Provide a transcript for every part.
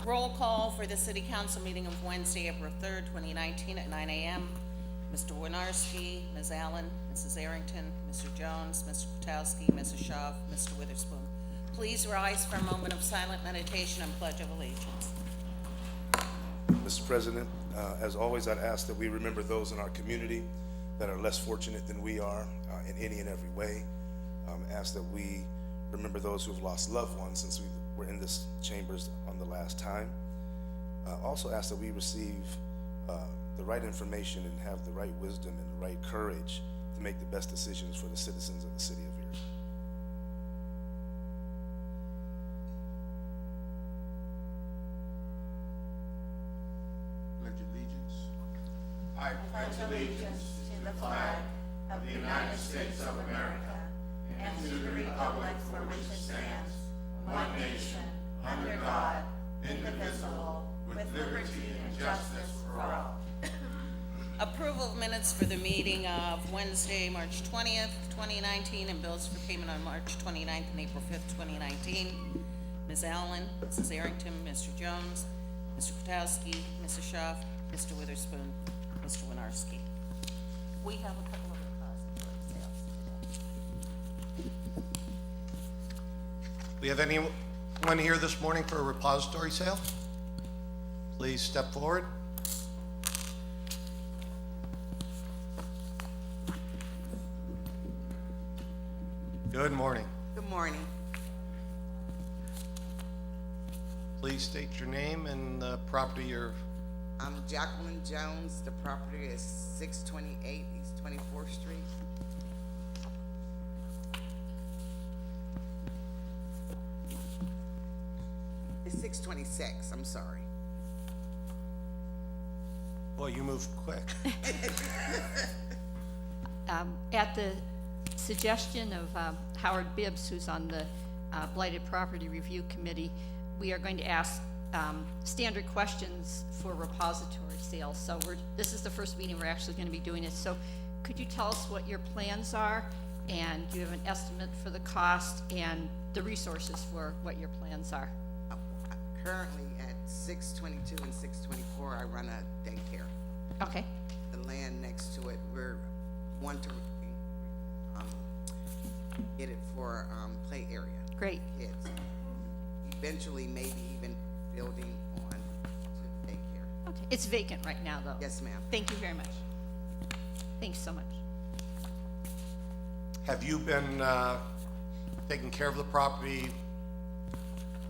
Roll call for the city council meeting of Wednesday, April 3rd, 2019 at 9 a.m. Mr. Winarski, Ms. Allen, Mrs. Arrington, Mr. Jones, Mr. Potowski, Mrs. Shaw, Mr. Witherspoon. Please rise for a moment of silent meditation and pledge of allegiance. Mr. President, as always, I'd ask that we remember those in our community that are less fortunate than we are in any and every way. Ask that we remember those who have lost loved ones since we were in this chambers on the last time. Also ask that we receive the right information and have the right wisdom and the right courage to make the best decisions for the citizens of the city of Erie. Pledge allegiance. I pledge allegiance to the flag of the United States of America and to the republic for which it stands, one nation, under God, indivisible, with liberty and justice for all. Approval of minutes for the meeting of Wednesday, March 20th, 2019, and bills for payment on March 29th and April 5th, 2019. Ms. Allen, Mrs. Arrington, Mr. Jones, Mr. Potowski, Mrs. Shaw, Mr. Witherspoon, Mr. Winarski. We have a couple of repository sales today. We have anyone here this morning for a repository sale? Please step forward. Good morning. Good morning. Please state your name and the property you're. I'm Jacqueline Jones. The property is 628 East 24th Street. It's 626, I'm sorry. Boy, you moved quick. At the suggestion of Howard Bibbs, who's on the Blighted Property Review Committee, we are going to ask standard questions for repository sales. So this is the first meeting we're actually going to be doing it. So could you tell us what your plans are, and do you have an estimate for the cost and the resources for what your plans are? Currently at 622 and 624, I run a daycare. Okay, The land next to it, we're want to get it for play area. great. Kids. Eventually, maybe even building on to daycare. Okay, it's vacant right now, though. Yes, ma'am. Thank you very much. Thanks so much. Have you been taking care of the property in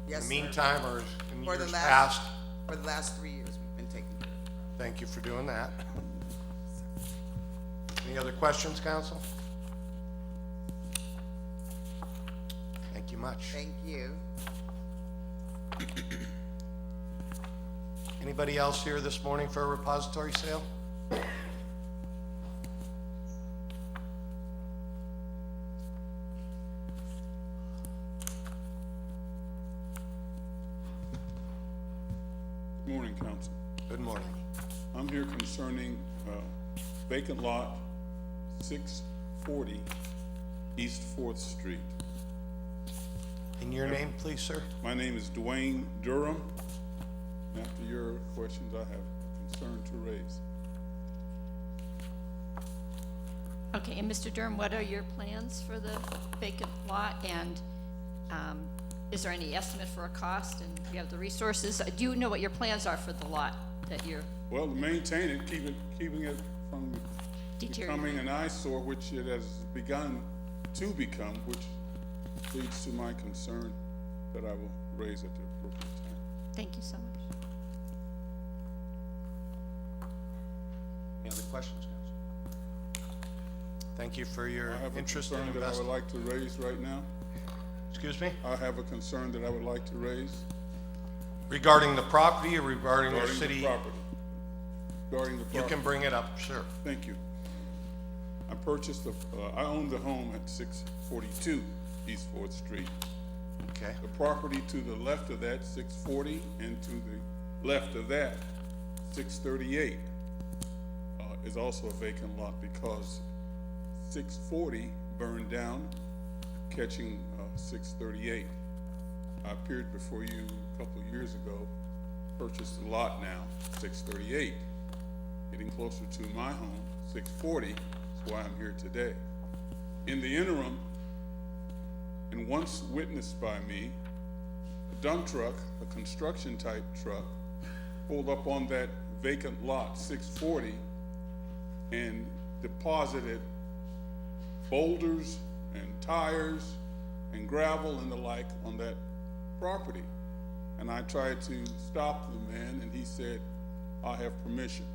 Yes, the sir. meantime or in For the years last- past? For the last 3 years, we've been taking care of it. Thank you for doing that. Any other questions, council? Thank you much. Thank you. Anybody else here this morning for a repository sale? Good morning, council. Good morning. I'm here concerning vacant lot 640 East 4th Street. And your name, please, sir? My name is Dwayne Durham. After your questions, I have a concern to raise. Okay, and Mr. Durham, what are your plans for the vacant lot? And is there any estimate for a cost, and do you have the resources? Do you know what your plans are for the lot that you're Well, to maintain it, keeping it from deteriorating? becoming an eyesore, which it has begun to become, which leads to my concern that I will raise at the appropriate time. Thank you so much. Any other questions, council? Thank you for your I have a interest in concern that I would investing. like to raise right now. Excuse me? I have a concern that I would like to raise Regarding the property or regarding the regarding the city? property. Regarding the You property. can bring it up, sure. Thank you. I own the home at 642 East 4th Street. Okay. The property to the left of that, 640, and to the left of that, 638, is also a vacant lot because 640 burned down, catching 638. I appeared before you a couple of years ago purchased a lot now, 638. Getting closer to my home, 640, that's why I'm here today. In the interim, and once witnessed by me, a dump truck, a construction type truck, pulled up on that vacant lot, 640, and deposited boulders and tires and gravel and the like on that property. And I tried to stop the man, and he said, I have permission.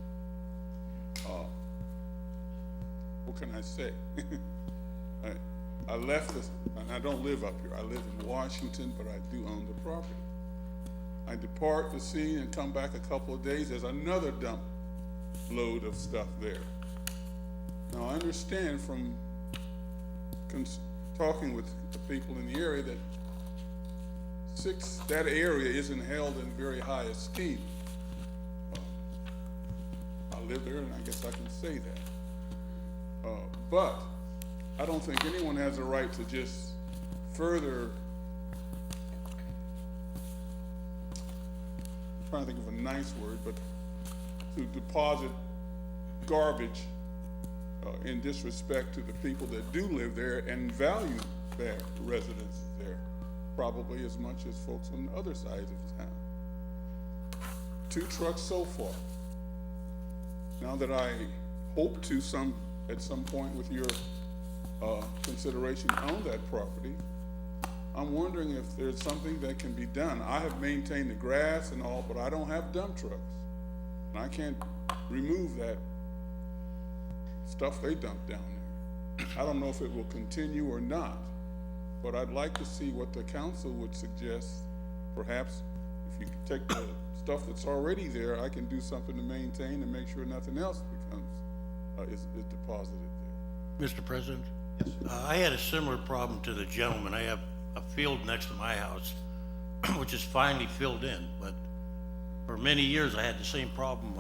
What can I say? I left this, and I don't live up here. I live in Washington, but I do own the property. I depart the scene and come back a couple of days. There's another dump load of stuff there. Now, I understand from talking with the people in the area that that area isn't held in very high esteem. I live there, and I guess I can say that. But I don't think anyone has a right to just further, I'm trying to think of a nice word, but to deposit garbage in disrespect to the people that do live there and value their residences there, probably as much as folks on the other side of town. 2 trucks so far. Now that I hope to at some point with your consideration own that property, I'm wondering if there's something that can be done. I have maintained the grass and all, but I don't have dump trucks. And I can't remove that stuff they dump down there. I don't know if it will continue or not, but I'd like to see what the council would suggest. Perhaps if you could take the stuff that's already there, I can do something to maintain and make sure nothing else becomes, is deposited there. Mr. President? Yes. I had a similar problem to the gentleman. I have a field next to my house, which is finally filled in, but for many years I had the same problem.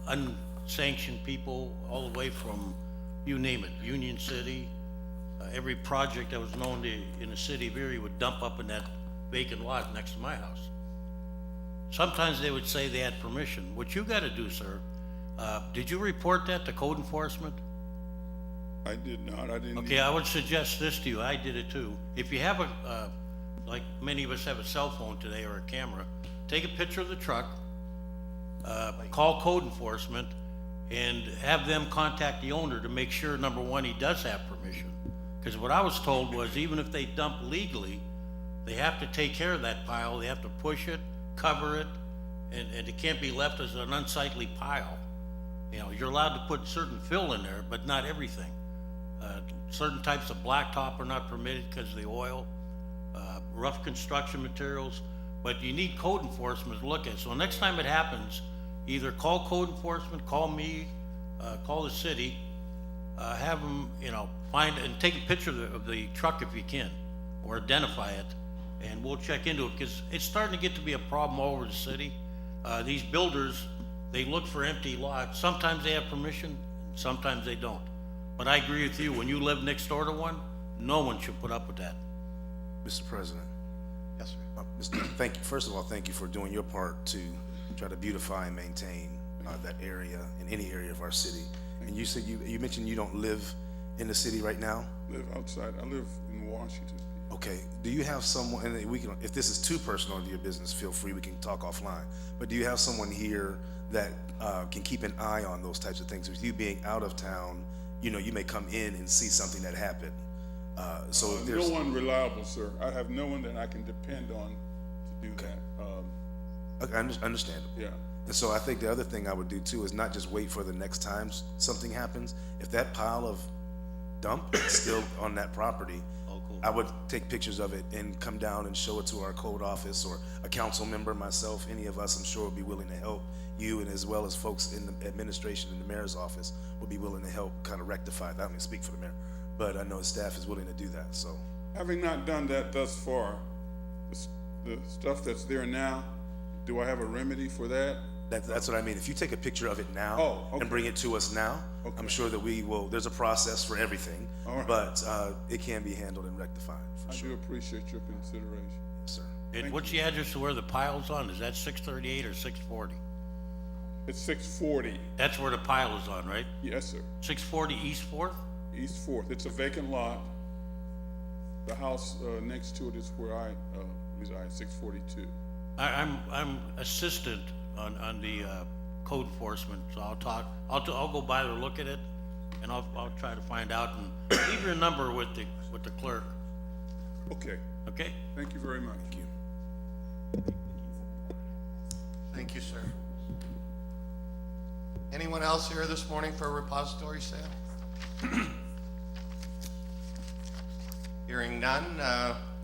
Unsanctioned people all the way from, you name it, Union City, every project that was known in the city of Erie would dump up in that vacant lot next to my house. Sometimes they would say they had permission. What you gotta do, sir, did you report that to code enforcement? I did not, I didn't. Okay, I would suggest this to you, I did it too. If you have like many of us have a cell phone today or a camera, take a picture of the truck, call code enforcement, and have them contact the owner to make sure, number one, he does have permission. Because what I was told was even if they dump legally, they have to take care of that pile, they have to push it, cover it, and it can't be left as an unsightly pile. You know, you're allowed to put certain fill in there, but not everything. Certain types of blacktop are not permitted because of the oil, rough construction materials, but you need code enforcement to look at. So next time it happens, either call code enforcement, call me, call the city, have them, you know, find and take a picture of the truck if you can, or identify it, and we'll check into it, because it's starting to get to be a problem all over the city. These builders, they look for empty lots. Sometimes they have permission, sometimes they don't. But I agree with you, when you live next door to one, no one should put up with that. Mr. President. Yes, sir. Thank you. First of all, thank you for doing your part to try to beautify and maintain that area in any area of our city. And you said you mentioned you don't live in the city right now? Live outside, I live in Washington. Okay, do you have someone, and we can, if this is too personal to your business, feel free, we can talk offline. But do you have someone here that can keep an eye on those types of things? With you being out of town, you know, you may come in and see something that happened. So if there's No one reliable, sir. I have no one that I can depend on to do that. Understandable. Yeah. And so I think the other thing I would do too is not just wait for the next time something happens. If that pile of dump is still on that property, Oh, cool. I would take pictures of it and come down and show it to our code office, or a council member, myself, any of us, I'm sure would be willing to help you, and as well as folks in the administration and the mayor's office would be willing to help kind of rectify that. I mean, speak for the mayor, but I know his staff is willing to do that, so. Having not done that thus far, the stuff that's there now, do I have a remedy for that? That's what I mean. If you take a picture of it now Oh, okay. and bring it to us now, Okay. I'm sure that we will, there's a process for everything, All right. but it can be handled and rectified, for I sure. do appreciate your consideration. Yes, sir. And what's the address of where the pile's on? Is that 638 or 640? It's 640. That's where the pile is on, right? Yes, sir. 640 East Fourth? East Fourth. It's a vacant lot. The house next to it is where I reside, 642. I'm assistant on the code enforcement, so I'll go by to look at it, and I'll try to find out and leave your number with the clerk, Okay, okay? thank you very much. Thank you. Thank you, sir. Anyone else here this morning for a repository sale? Hearing none,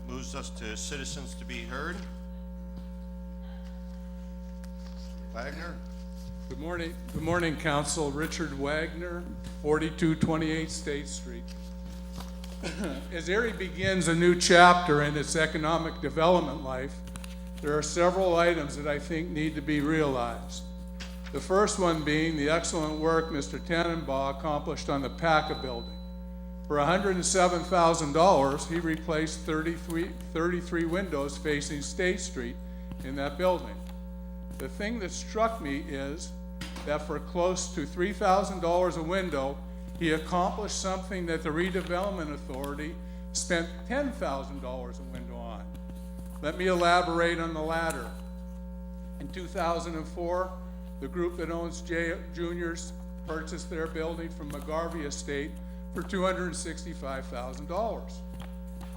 moves us to citizens to be heard. Wagner? Good morning, Council. Richard Wagner, 4228 State Street. As Erie begins a new chapter in its economic development life, there are several items that I think need to be realized. The first one being the excellent work Mr. Tannenbaugh accomplished on the PACA building. For $107,000, he replaced 33 windows facing State Street in that building. The thing that struck me is that for close to $3,000 a window, he accomplished something that the Redevelopment Authority spent $10,000 a window on. Let me elaborate on the latter. In 2004, the group that owns Juniors purchased their building from McGarvey Estate for $265,000.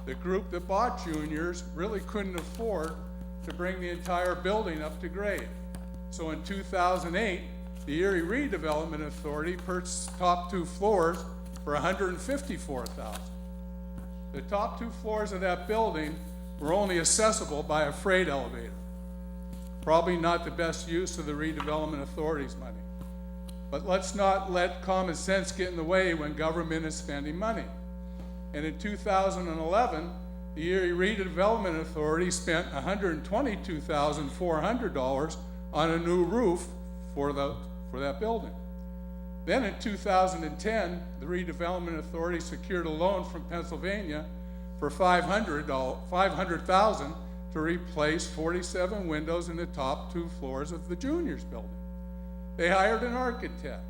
The group that bought Juniors really couldn't afford to bring the entire building up to grade. So in 2008, the Erie Redevelopment Authority purchased the top 2 floors for $154,000. The top 2 floors of that building were only accessible by a freight elevator. Probably not the best use of the Redevelopment Authority's money. But let's not let common sense get in the way when government is spending money. And in 2011, the Erie Redevelopment Authority spent $122,400 on a new roof for that building. Then in 2010, the Redevelopment Authority secured a loan from Pennsylvania for $500,000 to replace 47 windows in the top 2 floors of the Juniors building. They hired an architect.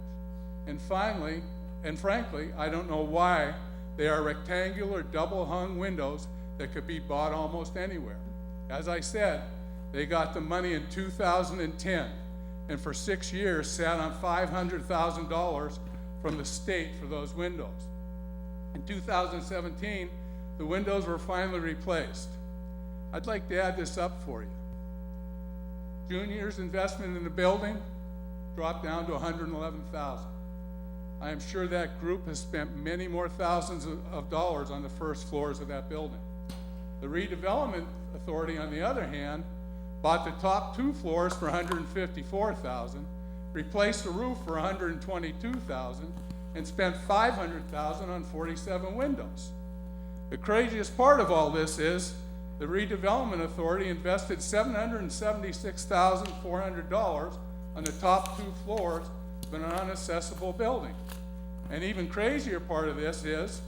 And finally, and frankly, I don't know why, they are rectangular double-hung windows that could be bought almost anywhere. As I said, they got the money in 2010, and for 6 years sat on $500,000 from the state for those windows. In 2017, the windows were finally replaced. I'd like to add this up for you. Junior's investment in the building dropped down to $111,000. I am sure that group has spent many more thousands of dollars on the first floors of that building. The Redevelopment Authority, on the other hand, bought the top 2 floors for $154,000, replaced the roof for $122,000, and spent $500,000 on 47 windows. The craziest part of all this is the Redevelopment Authority invested $776,400 on the top 2 floors of an unaccessible building. An even crazier part of this is,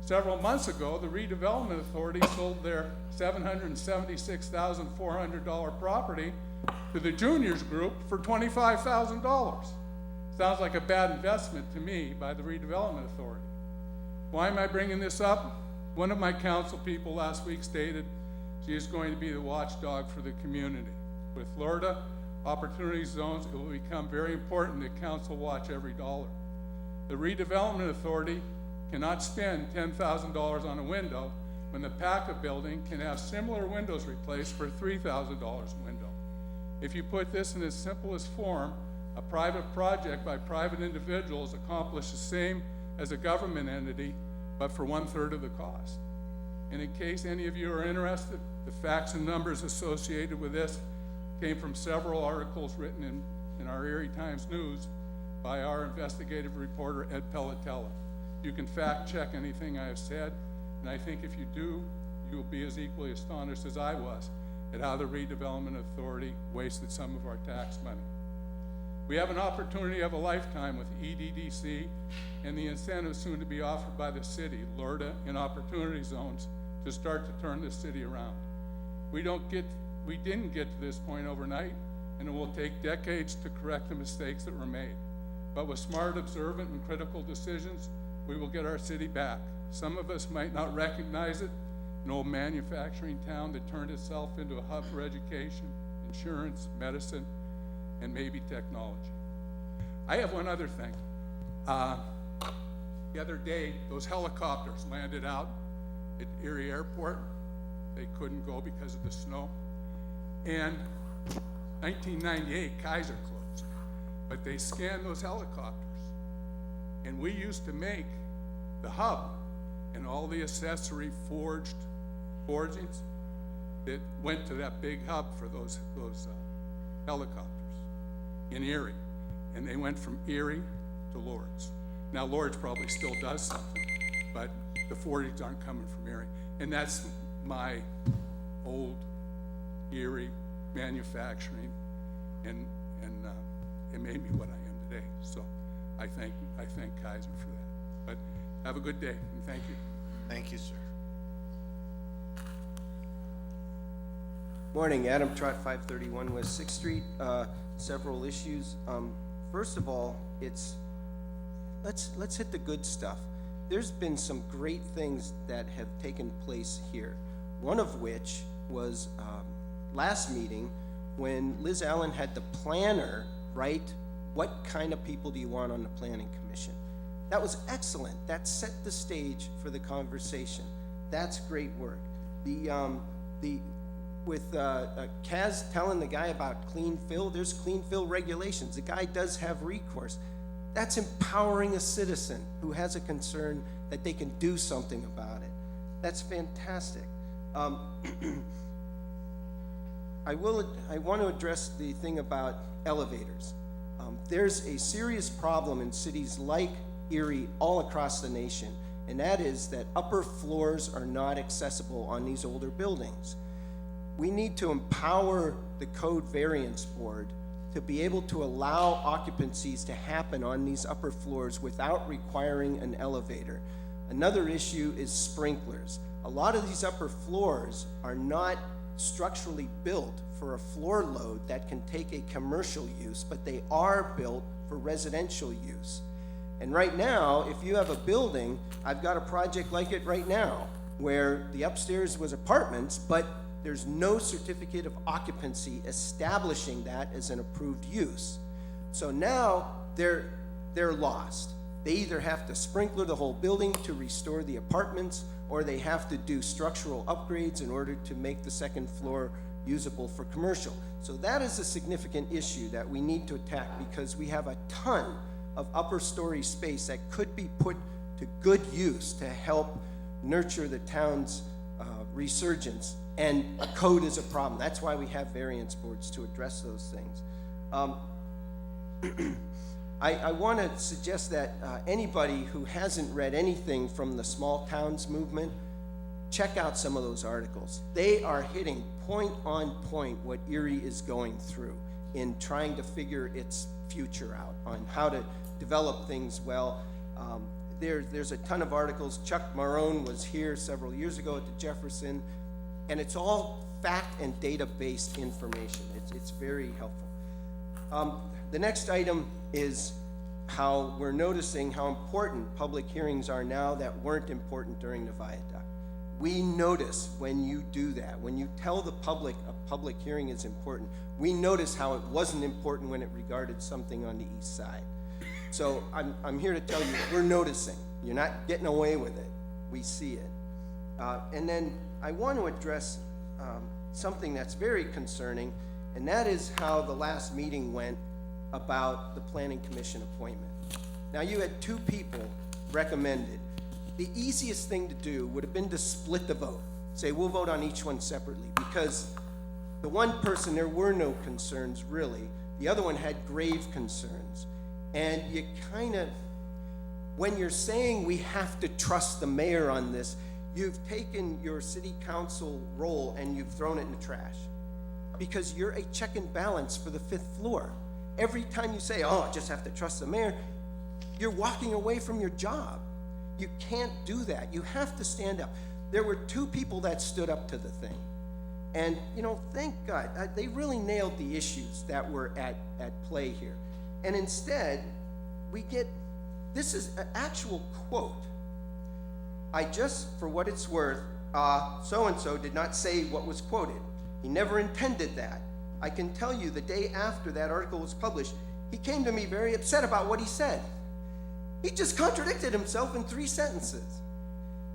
several months ago, the Redevelopment Authority sold their $776,400 property to the Juniors Group for $25,000. Sounds like a bad investment to me by the Redevelopment Authority. Why am I bringing this up? One of my council people last week stated she is going to be the watchdog for the community. With Florida opportunity zones, it will become very important that council watch every dollar. The Redevelopment Authority cannot spend $10,000 on a window when the PACA building can have similar windows replaced for $3,000 a window. If you put this in its simplest form, a private project by private individuals accomplishes the same as a government entity, but for 1/3 of the cost. And in case any of you are interested, the facts and numbers associated with this came from several articles written in our Erie Times News by our investigative reporter, Ed Pelletella. You can fact check anything I have said, and I think if you do, you will be as equally astonished as I was at how the Redevelopment Authority wasted some of our tax money. We have an opportunity of a lifetime with EDDC and the incentives soon to be offered by the city, LRTA, and opportunity zones to start to turn this city around. We didn't get to this point overnight, and it will take decades to correct the mistakes that were made. But with smart, observant, and critical decisions, we will get our city back. Some of us might not recognize it, an old manufacturing town that turned itself into a hub for education, insurance, medicine, and maybe technology. I have one other thing. The other day, those helicopters landed out at Erie Airport. They couldn't go because of the snow. And 1998, Kaiser closed, but they scanned those helicopters. And we used to make the hub and all the accessory forgings that went to that big hub for those helicopters in Erie. And they went from Erie to Lourdes. Now Lourdes probably still does something, but the forgings aren't coming from Erie. And that's my old Erie manufacturing, and it made me what I am today. So I thank Kaiser for that. But have a good day, and thank you. Thank you, sir. Morning, Adam Trott, 531 West 6th Street. Several issues. First of all, let's hit the good stuff. There's been some great things that have taken place here. One of which was last meeting when Liz Allen had the planner write what kind of people do you want on the planning commission. That was excellent. That set the stage for the conversation. That's great work. With Kaz telling the guy about clean fill, there's clean fill regulations. The guy does have recourse. That's empowering a citizen who has a concern that they can do something about it. That's fantastic. I want to address the thing about elevators. There's a serious problem in cities like Erie all across the nation, and that is that upper floors are not accessible on these older buildings. We need to empower the Code Variance Board to be able to allow occupancies to happen on these upper floors without requiring an elevator. Another issue is sprinklers. A lot of these upper floors are not structurally built for a floor load that can take a commercial use, but they are built for residential use. And right now, if you have a building, I've got a project like it right now, where the upstairs was apartments, but there's no certificate of occupancy establishing that as an approved use. So now they're lost. They either have to sprinkler the whole building to restore the apartments, or they have to do structural upgrades in order to make the second floor usable for commercial. So that is a significant issue that we need to attack, because we have a ton of upper story space that could be put to good use to help nurture the town's resurgence. And a code is a problem. That's why we have variance boards, to address those things. I want to suggest that anybody who hasn't read anything from the small towns movement, check out some of those articles. They are hitting point on point what Erie is going through in trying to figure its future out on how to develop things well. There's a ton of articles. Chuck Marone was here several years ago at the Jefferson, and it's all fact and data-based information. It's very helpful. The next item is how we're noticing how important public hearings are now that weren't important during the viaduct. We notice when you do that, when you tell the public a public hearing is important. We notice how it wasn't important when it regarded something on the east side. So I'm here to tell you, we're noticing. You're not getting away with it. We see it. And then I want to address something that's very concerning, and that is how the last meeting went about the Planning Commission appointment. Now, you had two people recommended. The easiest thing to do would have been to split the vote. Say, we'll vote on each one separately, because the one person, there were no concerns really. The other one had grave concerns. And you kind of, when you're saying we have to trust the mayor on this, you've taken your city council role and you've thrown it in the trash, because you're a check and balance for the fifth floor. Every time you say, oh, I just have to trust the mayor, you're walking away from your job. You can't do that. You have to stand up. There were two people that stood up to the thing. And, you know, thank God, they really nailed the issues that were at play here. And instead, we get, this is an actual quote. I just, for what it's worth, so-and-so did not say what was quoted. He never intended that. I can tell you the day after that article was published, he came to me very upset about what he said. He just contradicted himself in 3 sentences.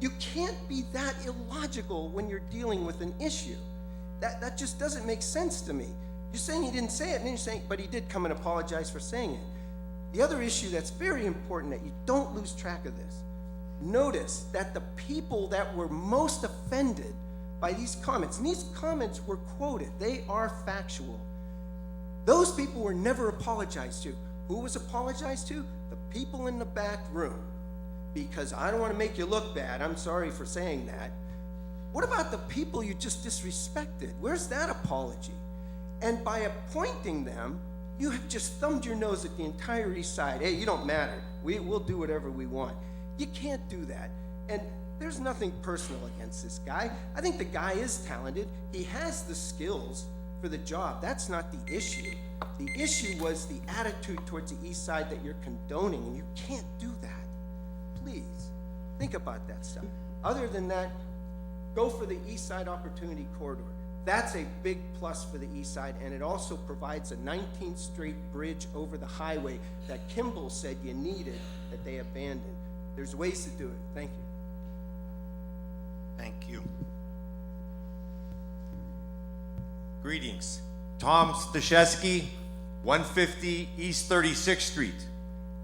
You can't be that illogical when you're dealing with an issue. That just doesn't make sense to me. You're saying he didn't say it, and then you're saying, but he did come and apologize for saying it. The other issue that's very important that you don't lose track of this, notice that the people that were most offended by these comments, and these comments were quoted, they are factual. Those people were never apologized to. Who was apologized to? The people in the back room. Because I don't want to make you look bad, I'm sorry for saying that. What about the people you just disrespected? Where's that apology? And by appointing them, you have just thumbed your nose at the entire East Side. Hey, you don't matter. We'll do whatever we want. You can't do that. And there's nothing personal against this guy. I think the guy is talented. He has the skills for the job. That's not the issue. The issue was the attitude towards the East Side that you're condoning, and you can't do that. Please, think about that stuff. Other than that, go for the East Side Opportunity Corridor. That's a big plus for the East Side, and it also provides a 19th Street bridge over the highway that Kimball said you needed, that they abandoned. There's ways to do it. Thank you. Thank you. Greetings. Tom Stashewski, 150 East 36th Street.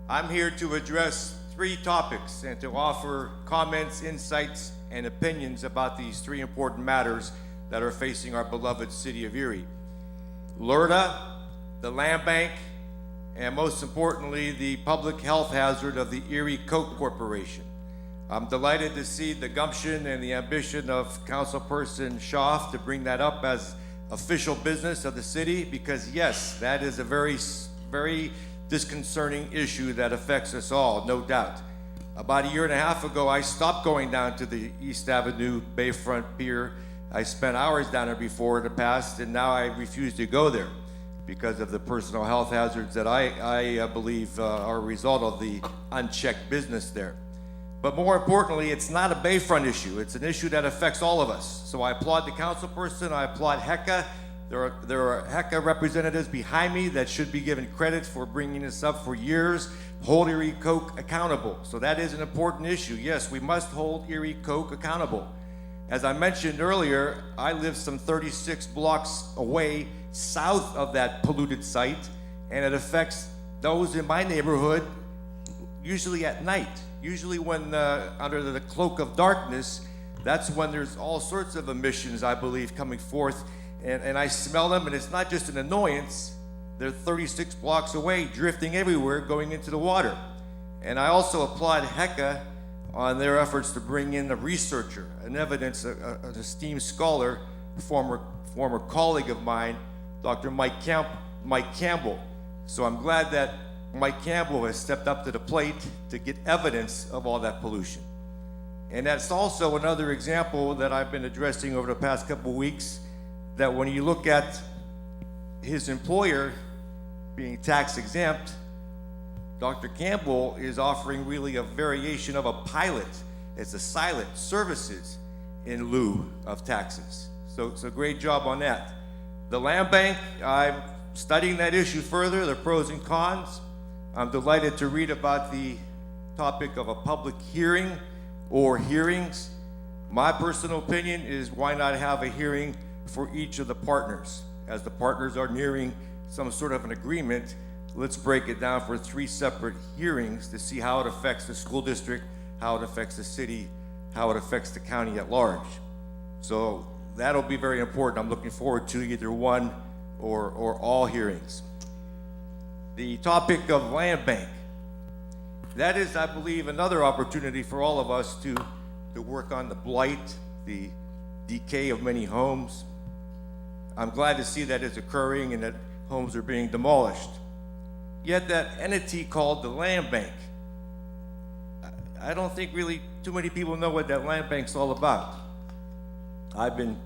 I'm here to address 3 topics and to offer comments, insights, and opinions about these 3 important matters that are facing our beloved city of Erie. LERTA, the land bank, and most importantly, the public health hazard of the Erie Coke Corporation. I'm delighted to see the gumption and the ambition of Councilperson Schaaf to bring that up as official business of the city, because yes, that is a very, very disconcerting issue that affects us all, no doubt. About 1.5 years ago, I stopped going down to the East Avenue Bayfront Pier. I spent hours down there before in the past, and now I refuse to go there because of the personal health hazards that I believe are a result of the unchecked business there. But more importantly, it's not a Bayfront issue. It's an issue that affects all of us. So I applaud the councilperson. I applaud HECA. There are HECA representatives behind me that should be given credit for bringing this up for years. Hold Erie Coke accountable. So that is an important issue. Yes, we must hold Erie Coke accountable. As I mentioned earlier, I live some 36 blocks away south of that polluted site, and it affects those in my neighborhood usually at night. Usually when under the cloak of darkness, that's when there's all sorts of emissions, I believe, coming forth. And I smell them, and it's not just an annoyance. They're 36 blocks away, drifting everywhere, going into the water. And I also applaud HECA on their efforts to bring in a researcher, an esteemed scholar, former colleague of mine, Dr. Mike Campbell. So I'm glad that Mike Campbell has stepped up to the plate to get evidence of all that pollution. And that's also another example that I've been addressing over the past couple of weeks, that when you look at his employer being tax exempt, Dr. Campbell is offering really a variation of a pilot. It's a silent services in lieu of taxes. So great job on that. The land bank, I'm studying that issue further, the pros and cons. I'm delighted to read about the topic of a public hearing or hearings. My personal opinion is, why not have a hearing for each of the partners? As the partners are nearing some sort of an agreement, let's break it down for 3 separate hearings to see how it affects the school district, how it affects the city, how it affects the county at large. So that'll be very important. I'm looking forward to either one or all hearings. The topic of land bank. That is, I believe, another opportunity for all of us to work on the blight, the decay of many homes. I'm glad to see that is occurring and that homes are being demolished. Yet that entity called the land bank, I don't think really too many people know what that land bank's all about. I've been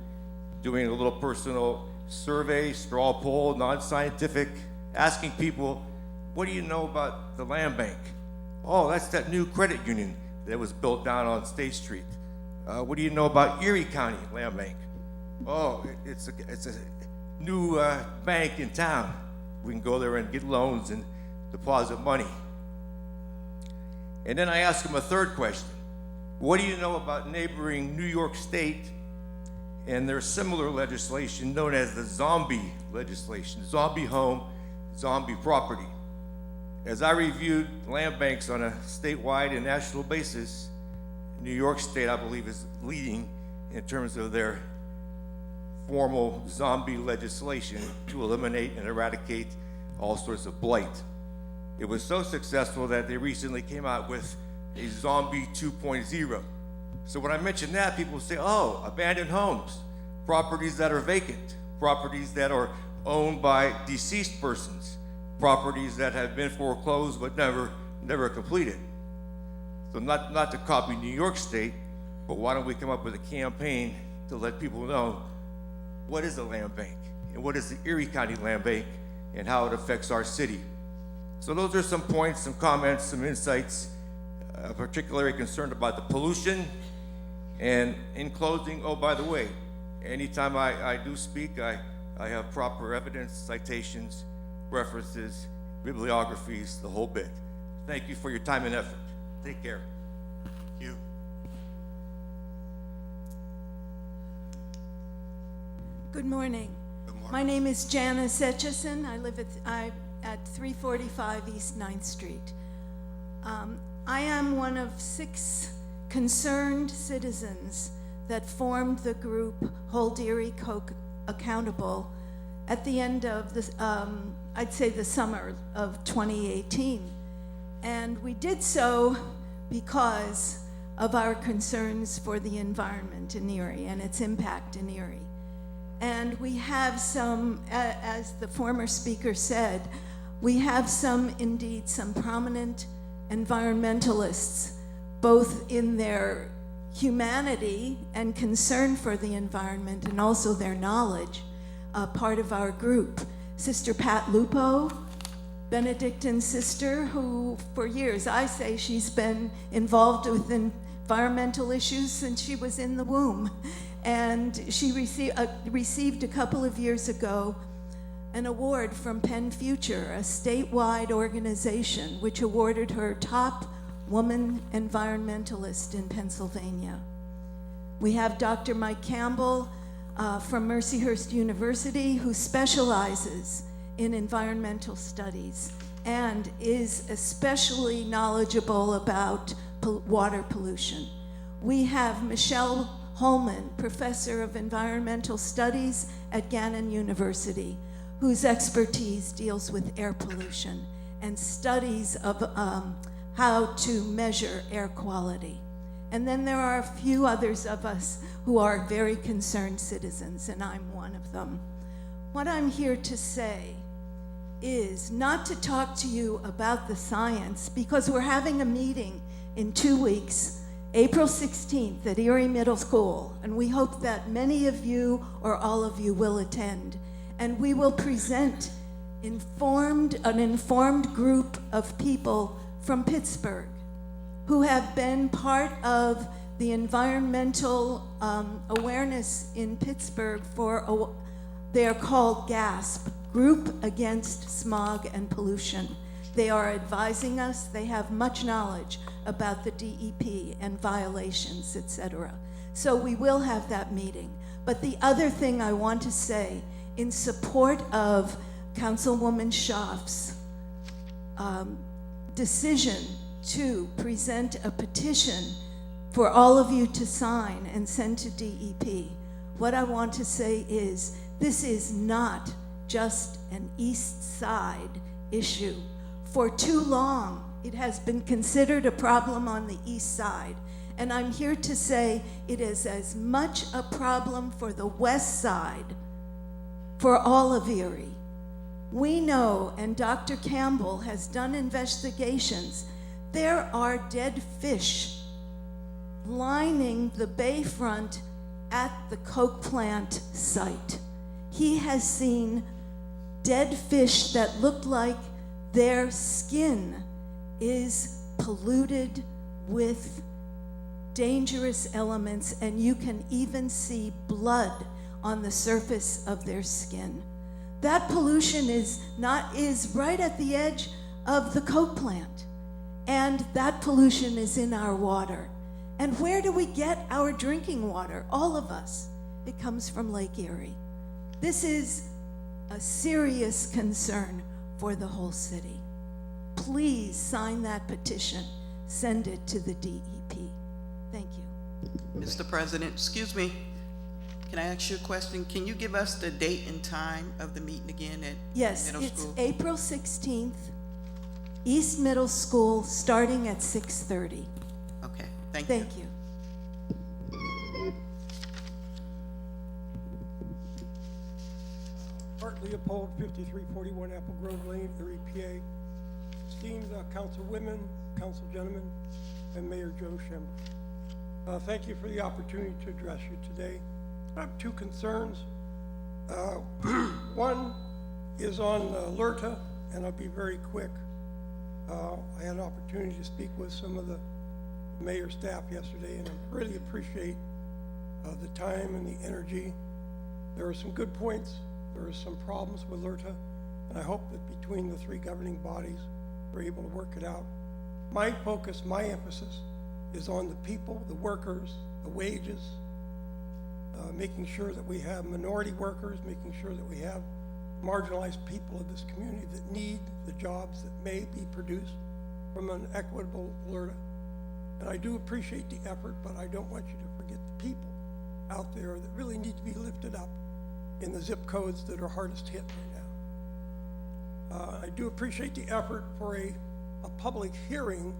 doing a little personal survey, straw poll, non-scientific, asking people, what do you know about the land bank? Oh, that's that new credit union that was built down on State Street. What do you know about Erie County Land Bank? Oh, it's a new bank in town. We can go there and get loans and deposit money. And then I asked him a third question. What do you know about neighboring New York State and their similar legislation known as the zombie legislation, zombie home, zombie property? As I reviewed land banks on a statewide and national basis, New York State, I believe, is leading in terms of their formal zombie legislation to eliminate and eradicate all sorts of blight. It was so successful that they recently came out with a zombie 2.0. So when I mention that, people say, oh, abandoned homes, properties that are vacant, properties that are owned by deceased persons, properties that have been foreclosed but never completed. So not to copy New York State, but why don't we come up with a campaign to let people know what is a land bank and what is the Erie County Land Bank and how it affects our city. So those are some points, some comments, some insights, particularly concerned about the pollution. And in closing, oh, by the way, anytime I do speak, I have proper evidence, citations, references, bibliographies, the whole bit. Thank you for your time and effort. Take care. Thank you. Good morning. Good morning. My name is Janice Etchison. I live at 345 East 9th Street. I am one of 6 concerned citizens that formed the group Hold Erie Coke Accountable at the end of this, I'd say the summer of 2018. And we did so because of our concerns for the environment in Erie and its impact in Erie. And we have some, as the former speaker said, we have indeed some prominent environmentalists, both in their humanity and concern for the environment and also their knowledge, part of our group. Sister Pat Lupo, Benedictine sister, who for years, I say she's been involved with environmental issues since she was in the womb. And she received a couple of years ago an award from Penn Future, a statewide organization which awarded her top woman environmentalist in Pennsylvania. We have Dr. Mike Campbell from Mercyhurst University, who specializes in environmental studies and is especially knowledgeable about water pollution. We have Michelle Holman, professor of environmental studies at Gannon University, whose expertise deals with air pollution and studies of how to measure air quality. And then there are a few others of us who are very concerned citizens, and I'm one of them. What I'm here to say is not to talk to you about the science, because we're having a meeting in 2 weeks, April 16th at Erie Middle School, and we hope that many of you or all of you will attend. And we will present an informed group of people from Pittsburgh who have been part of the environmental awareness in Pittsburgh they are called GASP, Group Against Smog and Pollution. They are advising us. They have much knowledge about the DEP and violations, etc. So we will have that meeting. But the other thing I want to say in support of Councilwoman Schaaf's decision to present a petition for all of you to sign and send to DEP, what I want to say is this is not just an East Side issue. For too long, it has been considered a problem on the East Side. And I'm here to say it is as much a problem for the West Side, for all of Erie. We know, and Dr. Campbell has done investigations, there are dead fish lining the bayfront at the Coke plant site. He has seen dead fish that look like their skin is polluted with dangerous elements, and you can even see blood on the surface of their skin. That pollution is right at the edge of the Coke plant, and that pollution is in our water. And where do we get our drinking water? All of us. It comes from Lake Erie. This is a serious concern for the whole city. Please sign that petition. Send it to the DEP. Thank you. Mr. President, excuse me, can I ask you a question? Can you give us the date and time of the meeting again at Yes, middle it's school? April 16th, East Middle School, starting at 6:30. Okay, thank you. Thank you. Art Leopold, 5341 Apple Grove Lane, Erie, PA. Esteemed councilwomen, council gentlemen, and Mayor Joe Schember. Thank you for the opportunity to address you today. I have two concerns. One is on LERTA, and I'll be very quick. I had an opportunity to speak with some of the mayor staff yesterday, and I really appreciate the time and the energy. There are some good points. There are some problems with LERTA, and I hope that between the three governing bodies, we're able to work it out. My focus, my emphasis is on the people, the workers, the wages, making sure that we have minority workers, making sure that we have marginalized people of this community that need the jobs that may be produced from an equitable LERTA. And I do appreciate the effort, but I don't want you to forget the people out there that really need to be lifted up in the zip codes that are hardest hit right now. I do appreciate the effort for a public hearing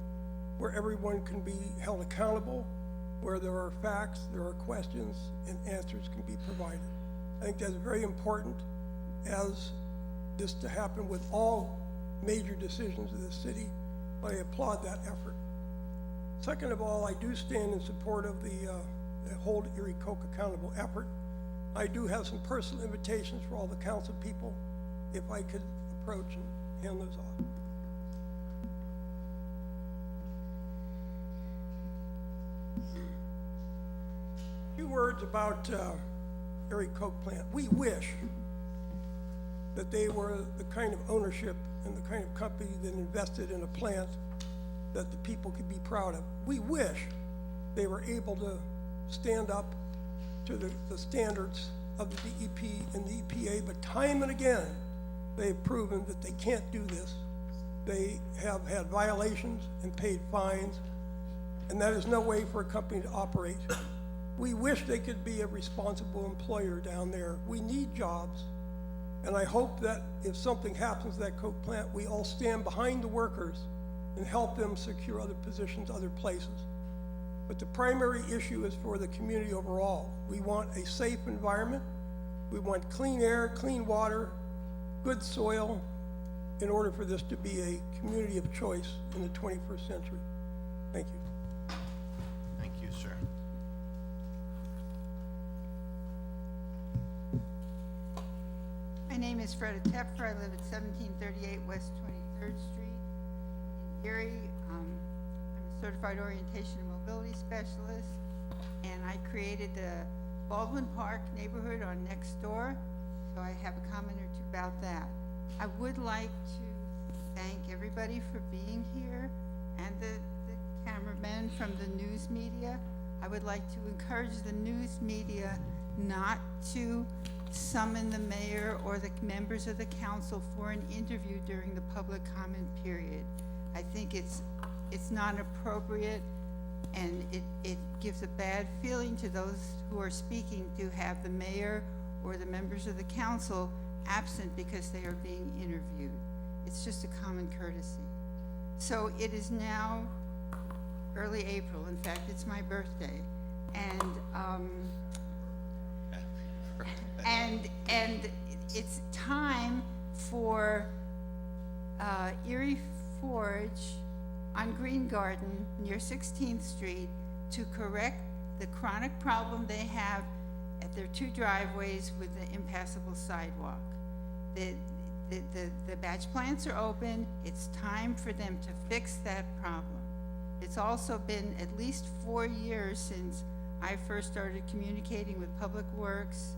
where everyone can be held accountable, where there are facts, there are questions, and answers can be provided. I think that's very important as this to happen with all major decisions of the city. I applaud that effort. Second of all, I do stand in support of the Hold Erie Coke Accountable effort. I do have some personal invitations for all the council people, if I could approach and hand those off. A few words about Erie Coke plant. We wish that they were the kind of ownership and the kind of company that invested in a plant that the people could be proud of. We wish they were able to stand up to the standards of the DEP and the EPA, but time and again, they've proven that they can't do this. They have had violations and paid fines, and that is no way for a company to operate. We wish they could be a responsible employer down there. We need jobs, and I hope that if something happens to that Coke plant, we all stand behind the workers and help them secure other positions, other places. But the primary issue is for the community overall. We want a safe environment. We want clean air, clean water, good soil, in order for this to be a community of choice in the 21st century. Thank you. Thank you, sir. My name is Freda Tepfer. I live at 1738 West 23rd Street in Erie. I'm a certified orientation and mobility specialist, and I created the Baldwin Park neighborhood on next door, so I have a comment or two about that. I would like to thank everybody for being here and the cameramen from the news media. I would like to encourage the news media not to summon the mayor or the members of the council for an interview during the public comment period. I think it's not appropriate, and it gives a bad feeling to those who are speaking to have the mayor or the members of the council absent because they are being interviewed. It's just a common courtesy. So it is now early April. In fact, it's my birthday, and it's time for Erie Forge on Green Garden near 16th Street to correct the chronic problem they have at their two driveways with the impassable sidewalk. The batch plants are open. It's time for them to fix that problem. It's also been at least 4 years since I first started communicating with Public Works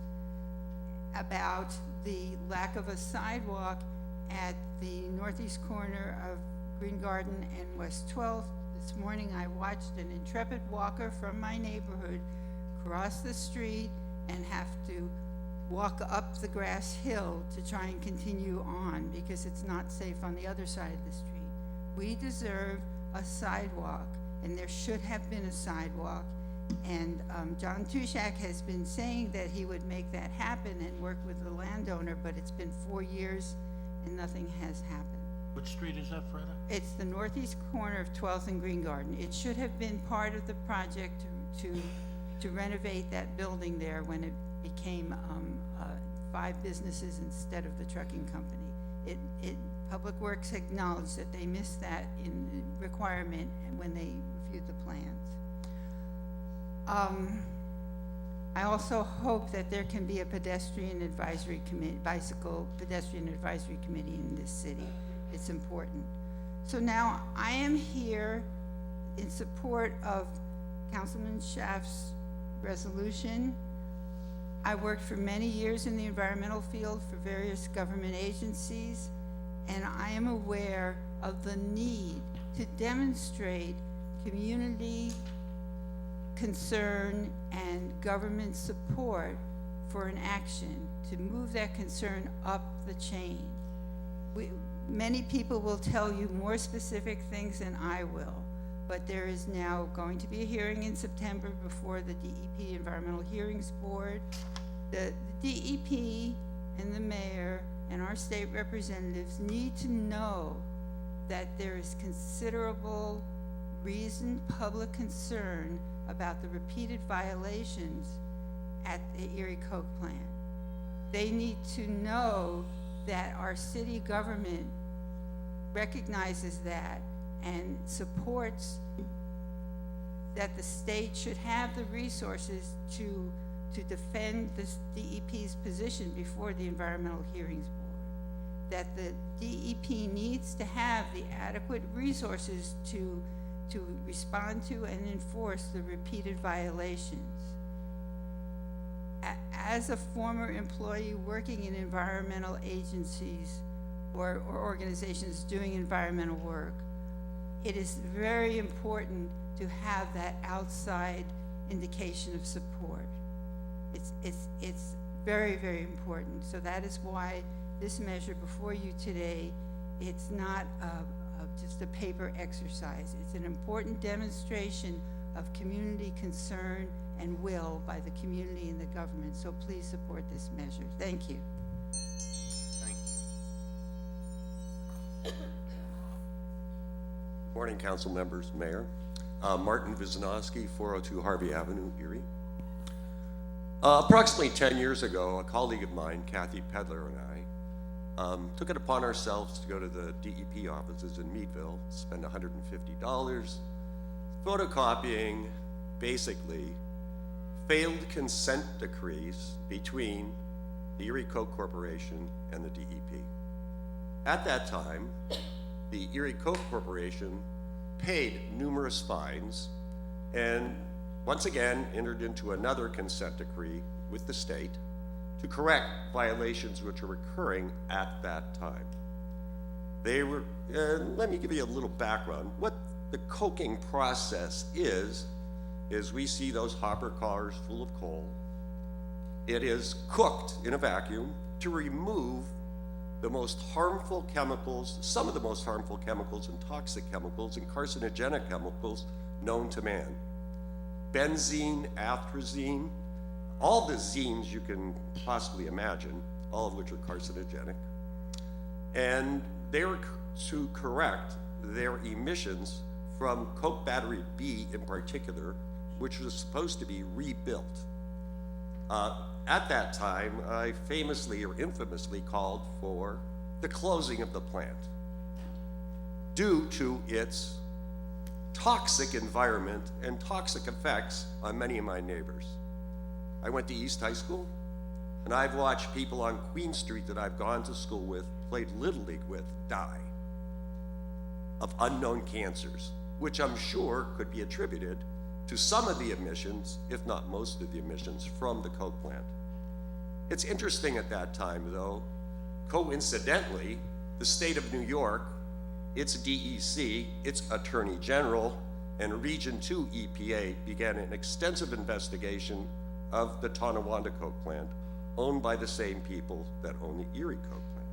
about the lack of a sidewalk at the northeast corner of Green Garden and West 12th. This morning I watched an intrepid walker from my neighborhood cross the street and have to walk up the grass hill to try and continue on because it's not safe on the other side of the street. We deserve a sidewalk, and there should have been a sidewalk. And John Tushak has been saying that he would make that happen and work with the landowner, but it's been 4 years and nothing has happened. Which street is that, Freda? It's the northeast corner of 12th and Green Garden. It should have been part of the project to renovate that building there when it became 5 businesses instead of the trucking company. Public Works acknowledged that they missed that in requirement when they reviewed the plans. I also hope that there can be a pedestrian advisory committee, bicycle pedestrian advisory committee in this city. It's important. So now I am here in support of Councilman Schaaf's resolution. I worked for many years in the environmental field for various government agencies, and I am aware of the need to demonstrate community concern and government support for an action to move that concern up the chain. Many people will tell you more specific things than I will, but there is now going to be a hearing in September before the DEP Environmental Hearings Board. The DEP and the mayor and our state representatives need to know that there is considerable reasoned public concern about the repeated violations at the Erie Coke plant. They need to know that our city government recognizes that and supports that the state should have the resources to defend this DEP's position before the Environmental Hearings Board. That the DEP needs to have the adequate resources to respond to and enforce the repeated violations. As a former employee working in environmental agencies or organizations doing environmental work, it is very important to have that outside indication of support. It's very, very important. So that is why this measure before you today, it's not just a paper exercise. It's an important demonstration of community concern and will by the community and the government. So please support this measure. Thank you. Morning, council members, mayor. Martin Wisnowski, 402 Harvey Avenue, Erie. Approximately 10 years ago, a colleague of mine, Kathy Pedler, and I took it upon ourselves to go to the DEP offices in Meadville, spend $150, photocopying basically failed consent decrees between the Erie Coke Corporation and the DEP. At that time, the Erie Coke Corporation paid numerous fines and once again entered into another consent decree with the state to correct violations which were occurring at that time. They were, let me give you a little background. What the coking process is we see those hopper cars full of coal. It is cooked in a vacuum to remove the most harmful chemicals, some of the most harmful chemicals and toxic chemicals and carcinogenic chemicals known to man. Benzene, atrazine, all the zenes you can possibly imagine, all of which are carcinogenic. And they were to correct their emissions from Coke Battery B in particular, which was supposed to be rebuilt. At that time, I famously or infamously called for the closing of the plant due to its toxic environment and toxic effects on many of my neighbors. I went to East High School, and I've watched people on Queen Street that I've gone to school with, played Little League with, die of unknown cancers, which I'm sure could be attributed to some of the emissions, if not most of the emissions, from the coke plant. It's interesting at that time, though, coincidentally, the state of New York, its DEC, its Attorney General, and Region 2 EPA began an extensive investigation of the Tonawanda coke plant, owned by the same people that own the Erie coke plant.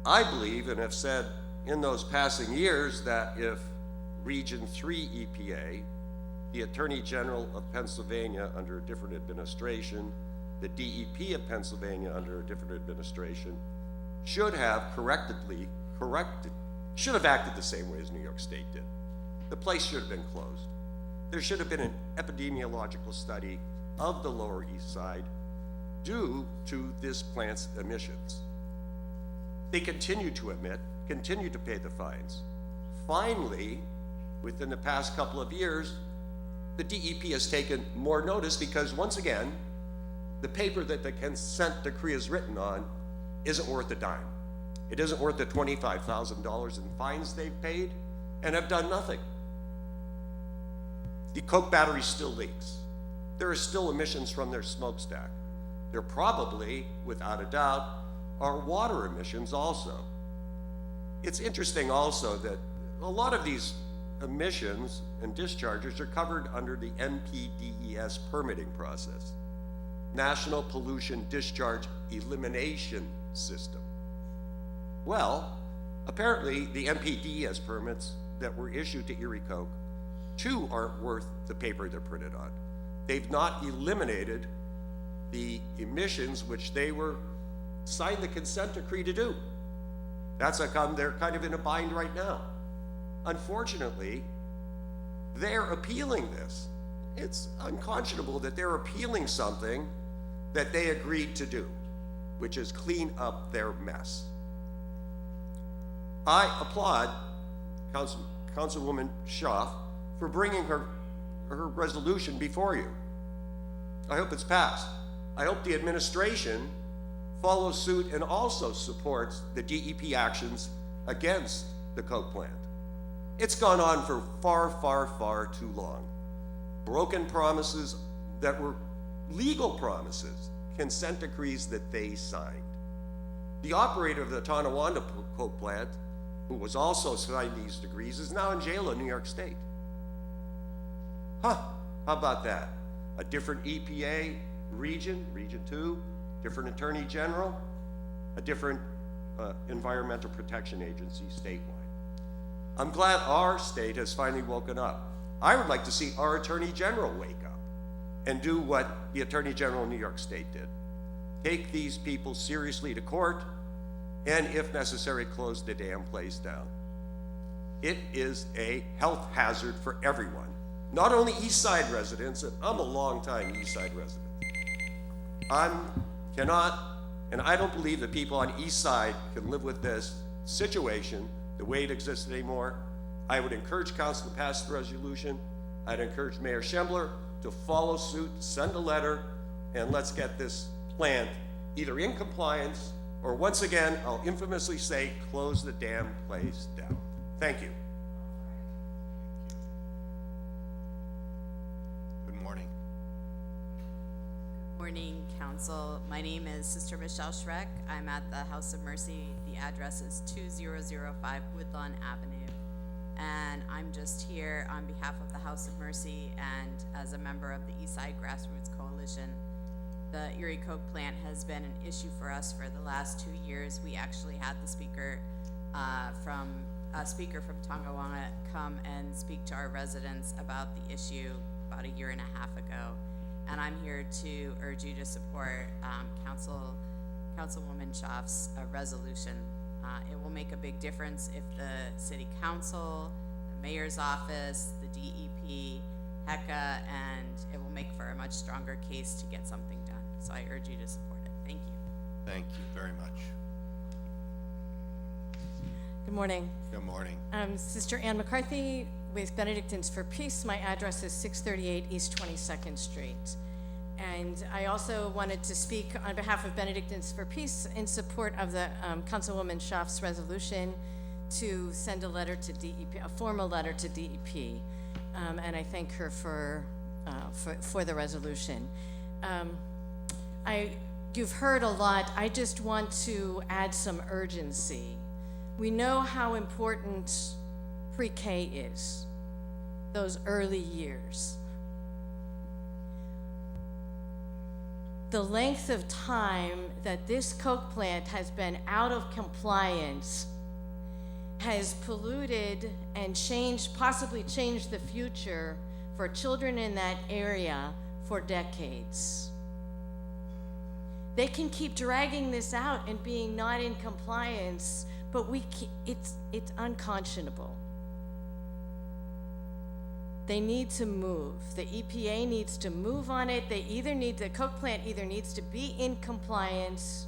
I believe and have said in those passing years that if Region 3 EPA, the Attorney General of Pennsylvania under a different administration, the DEP of Pennsylvania under a different administration, should have should have acted the same way as New York State did. The place should have been closed. There should have been an epidemiological study of the Lower East Side due to this plant's emissions. They continue to emit, continue to pay the fines. Finally, within the past couple of years, the DEP has taken more notice because, once again, the paper that the consent decree is written on isn't worth a dime. It isn't worth the $25,000 in fines they've paid and have done nothing. The coke battery still leaks. There are still emissions from their smokestack. There probably, without a doubt, are water emissions also. It's interesting also that a lot of these emissions and discharges are covered under the NPDES permitting process, National Pollution Discharge Elimination System. Well, apparently the NPDES permits that were issued to Erie Coke too aren't worth the paper they're printed on. They've not eliminated the emissions which they were signed the consent decree to do. That's how come they're kind of in a bind right now. Unfortunately, they're appealing this. It's unconscionable that they're appealing something that they agreed to do, which is clean up their mess. I applaud Councilwoman Schaaf for bringing her resolution before you. I hope it's passed. I hope the administration follows suit and also supports the DEP actions against the coke plant. It's gone on for far, far, far too long. Broken promises that were legal promises, consent decrees that they signed. The operator of the Tonawanda coke plant, who was also signed these decrees, is now in jail in New York State. How about that? A different EPA region, Region 2, different Attorney General, a different Environmental Protection Agency statewide. I'm glad our state has finally woken up. I would like to see our Attorney General wake up and do what the Attorney General of New York State did. Take these people seriously to court and, if necessary, close the damn place down. It is a health hazard for everyone, not only East Side residents, and I'm a long-time East Side resident. I don't believe that people on East Side can live with this situation the way it exists anymore. I would encourage council to pass the resolution. I'd encourage Mayor Schembler to follow suit, send a letter, and let's get this plant either in compliance or, once again, I'll infamously say, close the damn place down. Thank you. Good morning. Morning, Council. My name is Sister Michelle Schreck. I'm at the House of Mercy. The address is 2005 Woodlawn Avenue. And I'm just here on behalf of the House of Mercy and as a member of the Eastside Grassroots Coalition. The Erie Coke plant has been an issue for us for the last 2 years. We actually had the speaker from Tonawanda come and speak to our residents about the issue about a year and a half ago. And I'm here to urge you to support Councilwoman Schaaf's resolution. It will make a big difference if the City Council, the Mayor's Office, the DEP, HECA, and it will make for a much stronger case to get something done. So I urge you to support it. Thank you. Thank you very much. Good morning. Good morning. Sister Ann McCarthy with Benedictines for Peace. My address is 638 East 22nd Street. And I also wanted to speak on behalf of Benedictines for Peace in support of the Councilwoman Schaaf's resolution to send a letter to DEP, a formal letter to DEP. And I thank her for the resolution. You've heard a lot. I just want to add some urgency. We know how important pre-K is, those early years. The length of time that this Coke plant has been out of compliance has polluted and possibly changed the future for children in that area for decades. They can keep dragging this out and being not in compliance, but it's unconscionable. They need to move. The EPA needs to move on it. The Coke plant either needs to be in compliance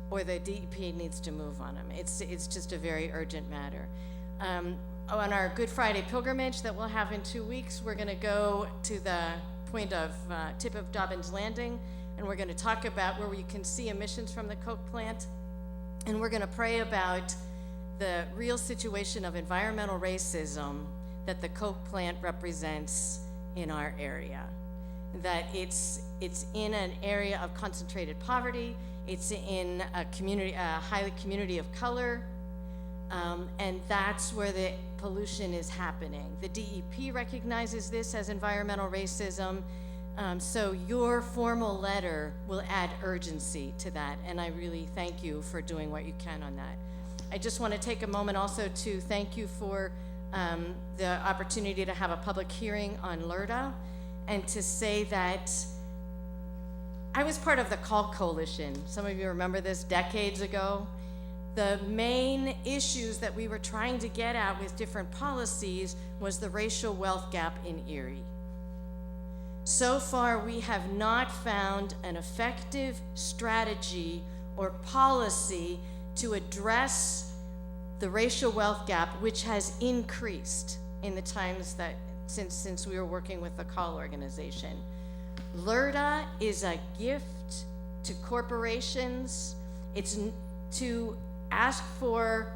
or the DEP needs to move on them. It's just a very urgent matter. On our Good Friday pilgrimage that we'll have in 2 weeks, we're gonna go to the point of tip of Dobbins Landing, and we're gonna talk about where we can see emissions from the Coke plant, and we're gonna pray about the real situation of environmental racism that the Coke plant represents in our area. That it's in an area of concentrated poverty, it's in a community of color, and that's where the pollution is happening. The DEP recognizes this as environmental racism, so your formal letter will add urgency to that, and I really thank you for doing what you can on that. I just want to take a moment also to thank you for the opportunity to have a public hearing on LERTA, and to say that I was part of the CALL Coalition. Some of you remember this decades ago. The main issues that we were trying to get at with different policies was the racial wealth gap in Erie. So far, we have not found an effective strategy or policy to address the racial wealth gap, which has increased in the times that since we were working with the CALL organization. LERTA is a gift to corporations. It's to ask for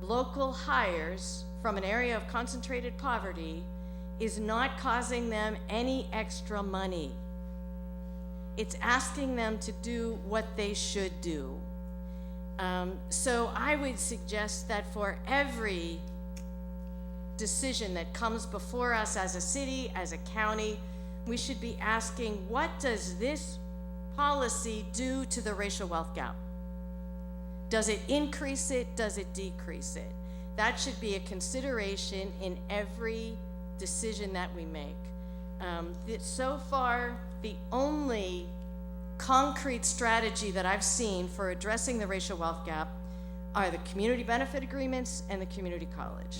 local hires from an area of concentrated poverty is not causing them any extra money. It's asking them to do what they should do. So I would suggest that for every decision that comes before us as a city, as a county, we should be asking, what does this policy do to the racial wealth gap? Does it increase it? Does it decrease it? That should be a consideration in every decision that we make. So far, the only concrete strategy that I've seen for addressing the racial wealth gap are the community benefit agreements and the community college.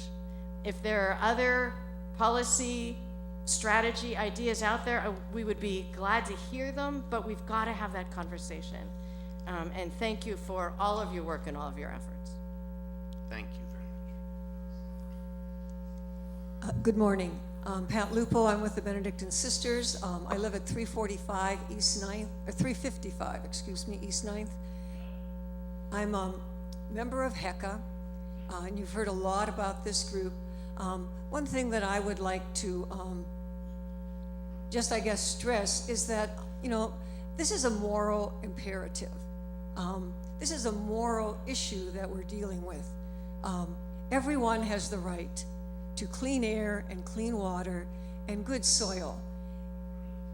If there are other policy strategy ideas out there, we would be glad to hear them, but we've got to have that conversation. And thank you for all of your work and all of your efforts. Thank you very much. Good morning. Pat Lupo, I'm with the Benedictine Sisters. I live at 345 East 9th, or 355, excuse me, East 9th. I'm a member of HECA, and you've heard a lot about this group. One thing that I would like to just, I guess, stress is that, this is a moral imperative. This is a moral issue that we're dealing with. Everyone has the right to clean air and clean water and good soil.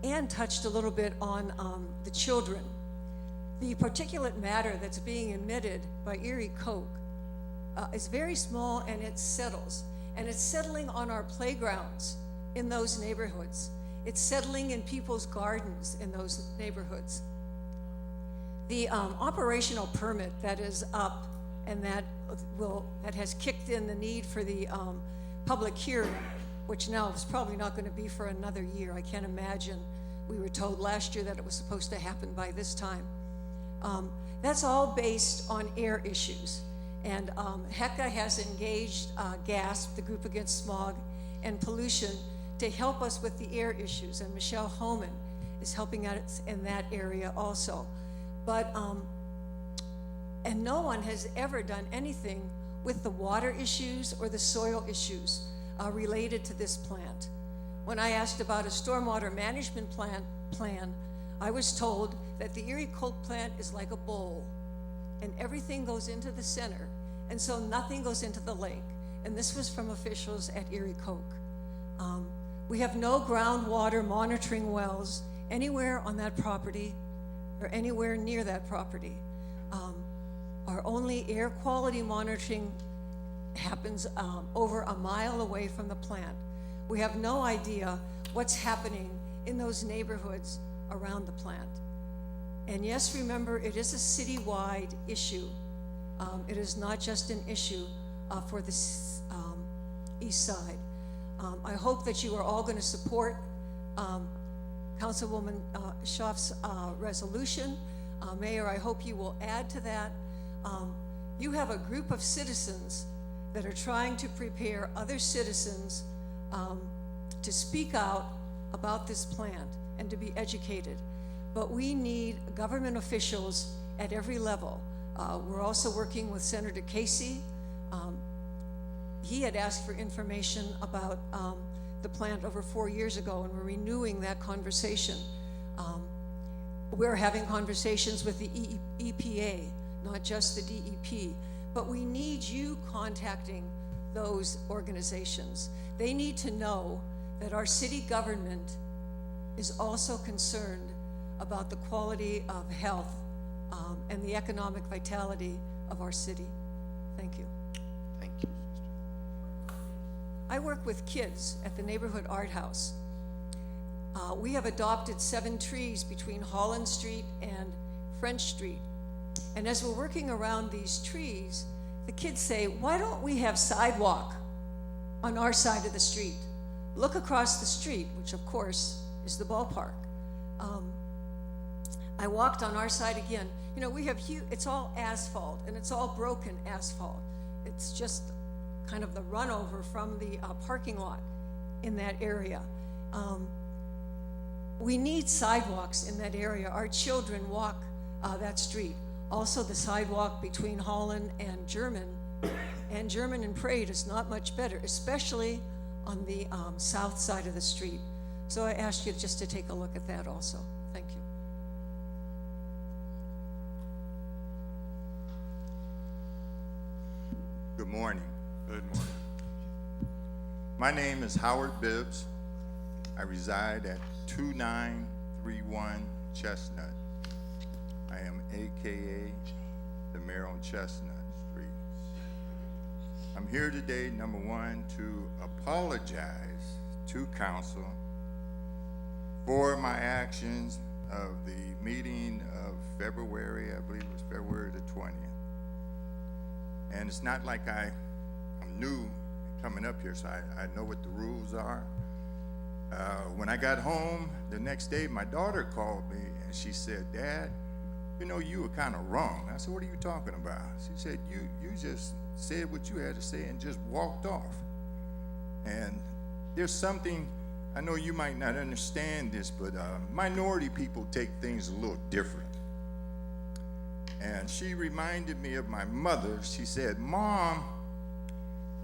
Ann touched a little bit on the children. The particulate matter that's being emitted by Erie Coke is very small, and it settles. And it's settling on our playgrounds in those neighborhoods. It's settling in people's gardens in those neighborhoods. The operational permit that is up and that has kicked in the need for the public hearing, which now is probably not going to be for another year. I can't imagine. We were told last year that it was supposed to happen by this time. That's all based on air issues. And HECA has engaged GASP, the Group Against Smog and Pollution, to help us with the air issues, and Michelle Homan is helping us in that area also. But, and no one has ever done anything with the water issues or the soil issues related to this plant. When I asked about a stormwater management plan, I was told that the Erie Coke plant is like a bowl, and everything goes into the center, and so nothing goes into the lake. And this was from officials at Erie Coke. We have no groundwater monitoring wells anywhere on that property or anywhere near that property. Our only air quality monitoring happens over a mile away from the plant. We have no idea what's happening in those neighborhoods around the plant. And yes, remember, it is a citywide issue. It is not just an issue for the east side. I hope that you are all going to support Councilwoman Schaaf's resolution. Mayor, I hope you will add to that. You have a group of citizens that are trying to prepare other citizens to speak out about this plant and to be educated. But we need government officials at every level. We're also working with Senator Casey. He had asked for information about the plant over 4 years ago, and we're renewing that conversation. We're having conversations with the EPA, not just the DEP, but we need you contacting those organizations. They need to know that our city government is also concerned about the quality of health and the economic vitality of our city. Thank you. Thank you. I work with kids at the Neighborhood Art House. We have adopted 7 trees between Holland Street and French Street. And as we're working around these trees, the kids say, why don't we have sidewalk on our side of the street? Look across the street, which of course is the ballpark. I walked on our side again. You know, we have it's all asphalt, and it's all broken asphalt. It's just kind of the runover from the parking lot in that area. We need sidewalks in that area. Our children walk that street. Also, the sidewalk between Holland and German and Parade is not much better, especially on the south side of the street. So I ask you just to take a look at that also. Thank you. Good morning. Good morning. My name is Howard Bibbs. I reside at 2931 Chestnut. I am AKA the Mayor on Chestnut Street. I'm here today, number one, to apologize to council for my actions of the meeting of February, I believe it was February the 20th. And it's not like I'm new coming up here, so I know what the rules are. When I got home the next day, my daughter called me and she said, Dad, you know, you were kind of wrong. I said, what are you talking about? She said, you just said what you had to say and just walked off. And there's something, I know you might not understand this, but minority people take things a little different. And she reminded me of my mother. She said, Mom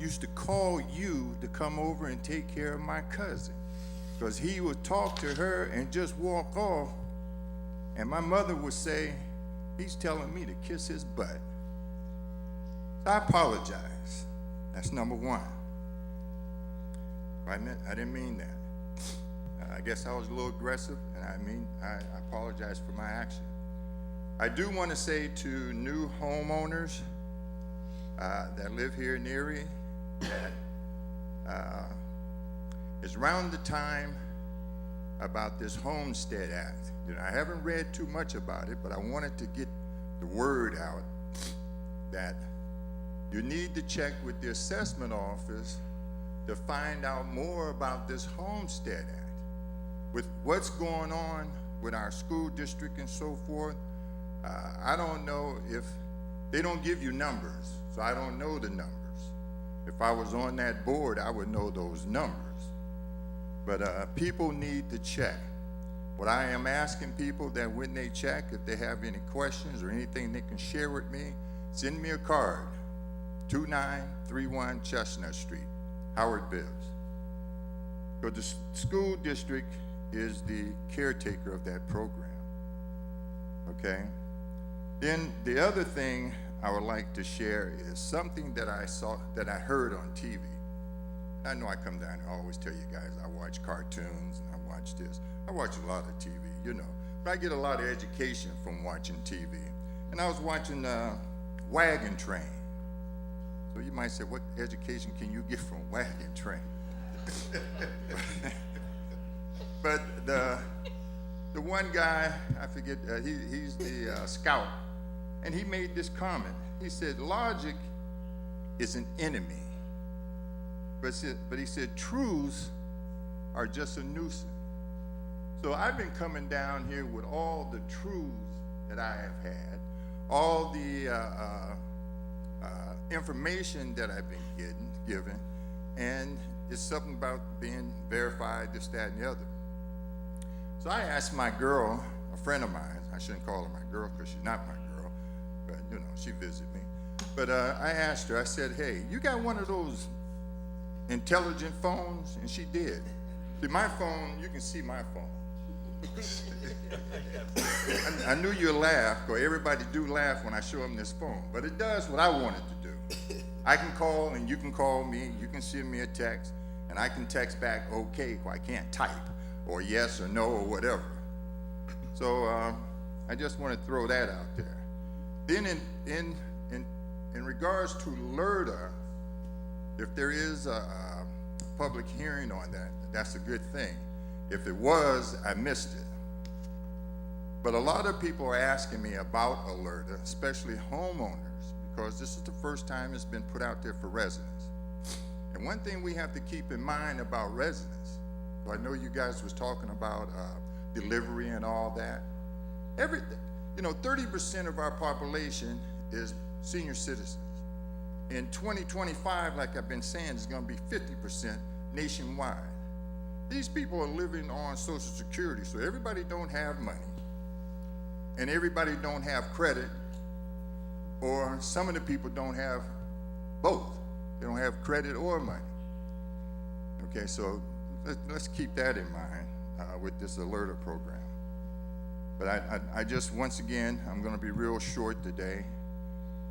used to call you to come over and take care of my cousin, because he would talk to her and just walk off. And my mother would say, he's telling me to kiss his butt. So I apologize. That's number one. I didn't mean that. I guess I was a little aggressive, and I apologize for my action. I do want to say to new homeowners that live here in Erie that it's around the time about this Homestead Act. You know, I haven't read too much about it, but I wanted to get the word out that you need to check with the assessment office to find out more about this Homestead Act. With what's going on with our school district and so forth, I don't know if they don't give you numbers, so I don't know the numbers. If I was on that board, I would know those numbers. But people need to check. What I am asking people that when they check, if they have any questions or anything they can share with me, send me a card. 2931 Chestnut Street, Howard Bibbs. But the school district is the caretaker of that program. Okay? Then the other thing I would like to share is something that I heard on TV. I know I come down and always tell you guys I watch cartoons and I watch this. I watch a lot of TV, you know. But I get a lot of education from watching TV. And I was watching Wagon Train. So you might say, what education can you get from Wagon Train? But the one guy, I forget, he's the scout, and he made this comment. He said, logic is an enemy. But he said, truths are just a nuisance. So I've been coming down here with all the truths that I have had, all the information that I've been given, and it's something about being verified, this, that, and the other. So I asked my girl, a friend of mine, I shouldn't call her my girl because she's not my girl, but you know, she visited me. But I asked her, I said, hey, you got one of those intelligent phones? And she did. See, my phone, you can see my phone. I knew you'd laugh, because everybody do laugh when I show them this phone, but it does what I want it to do. I can call and you can call me, you can send me a text, and I can text back okay, I can't type, or yes or no or whatever. So I just want to throw that out there. Then in regards to LERTA, if there is a public hearing on that, that's a good thing. If it was, I missed it. But a lot of people are asking me about LERTA, especially homeowners, because this is the first time it's been put out there for residents. And one thing we have to keep in mind about residents, so I know you guys was talking about delivery and all that. Everything, you know, 30% of our population is senior citizens. In 2025, like I've been saying, it's going to be 50% nationwide. These people are living on Social Security, so everybody don't have money, and everybody don't have credit, or some of the people don't have both. They don't have credit or money. Okay, so let's keep that in mind with this LERTA program. But I just, once again, I'm going to be real short today,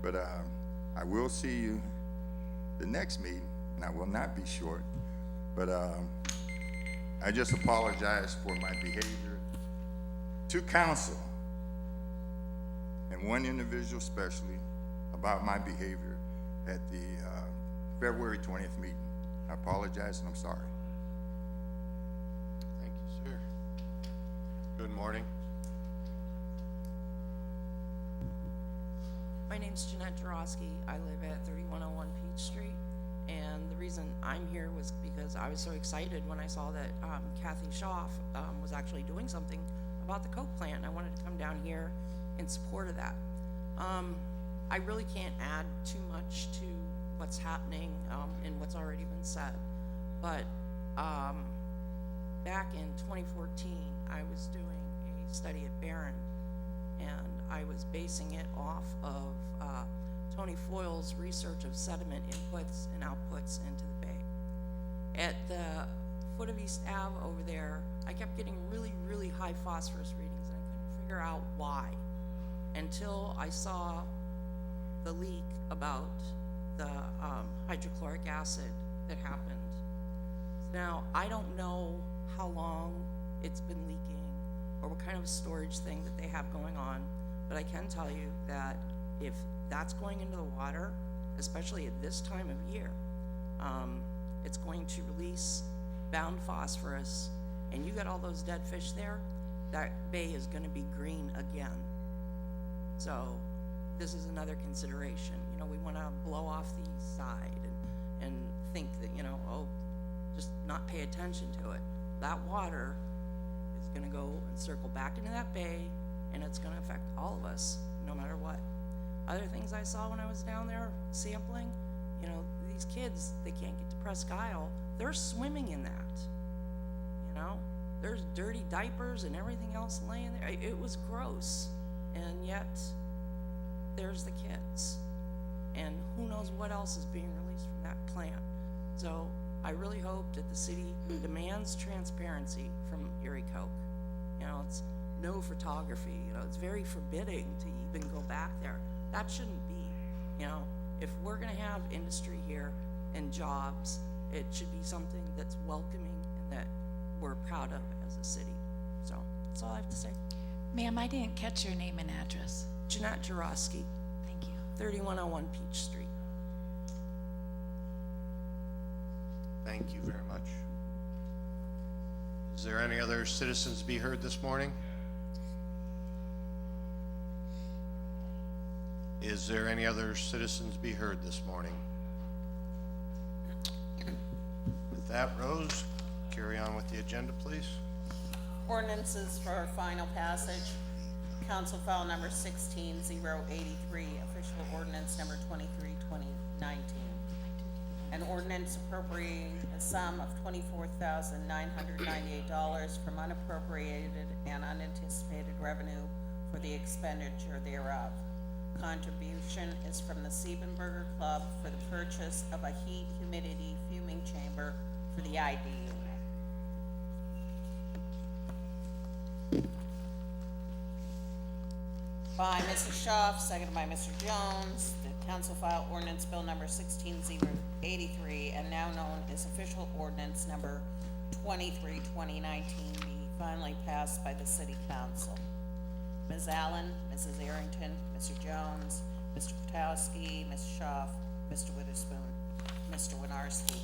but I will see you the next meeting, and I will not be short, but I just apologize for my behavior to council and one individual especially about my behavior at the February 20th meeting. I apologize and I'm sorry. Thank you, sir. Good morning. My name's Jeanette Jarosky. I live at 3101 Peach Street, and the reason I'm here was because I was so excited when I saw that Kathy Schaaf was actually doing something about the Coke plant. I wanted to come down here in support of that. I really can't add too much to what's happening and what's already been said, but back in 2014, I was doing a study at Barron, and I was basing it off of Tony Foyle's research of sediment inputs and outputs into the bay. At the foot of East Ave over there, I kept getting really, really high phosphorus readings, and I couldn't figure out why until I saw the leak about the hydrochloric acid that happened. Now, I don't know how long it's been leaking or what kind of storage thing that they have going on, but I can tell you that if that's going into the water, especially at this time of year, it's going to release bound phosphorus, and you got all those dead fish there, that bay is gonna be green again. So this is another consideration. You know, we wanna blow off the east side and think that, you know, oh, just not pay attention to it. That water is gonna go and circle back into that bay, and it's gonna affect all of us, no matter what. Other things I saw when I was down there sampling, you know, these kids, they can't get to Presque Isle, they're swimming in that. you know? There's dirty diapers and everything else laying there. It was gross. And yet, there's the kids. And who knows what else is being released from that plant. So I really hope that the city demands transparency from Erie Coke. You know, it's no photography, you know, it's very forbidding to even go back there. That shouldn't be, you know. If we're gonna have industry here and jobs, it should be something that's welcoming and that we're proud of as a city. So that's all I have to say. Ma'am, I didn't catch your name and address. Jeanette Jarosky, Thank you. 3101 Peach Street. Thank you very much. Is there any other citizens to be heard this morning? Is there any other citizens to be heard this morning? With that, Rose, carry on with the agenda, please. Ordinances for final passage. Council file number 16083, official ordinance number 23/2019. An ordinance appropriating a sum of $24,998 from unappropriated and unanticipated revenue for the expenditure thereof. Contribution is from the Siebenberger Club for the purchase of a heat humidity fuming chamber for the ID unit. By Mrs. Schaaf, seconded by Mr. Jones, the council file ordinance bill number 16083, and now known as official ordinance number 23/2019, be finally passed by the city council. Ms. Allen, Mrs. Arrington, Mr. Jones, Mr. Potowski, Ms. Schaaf, Mr. Witherspoon, Mr. Winarski.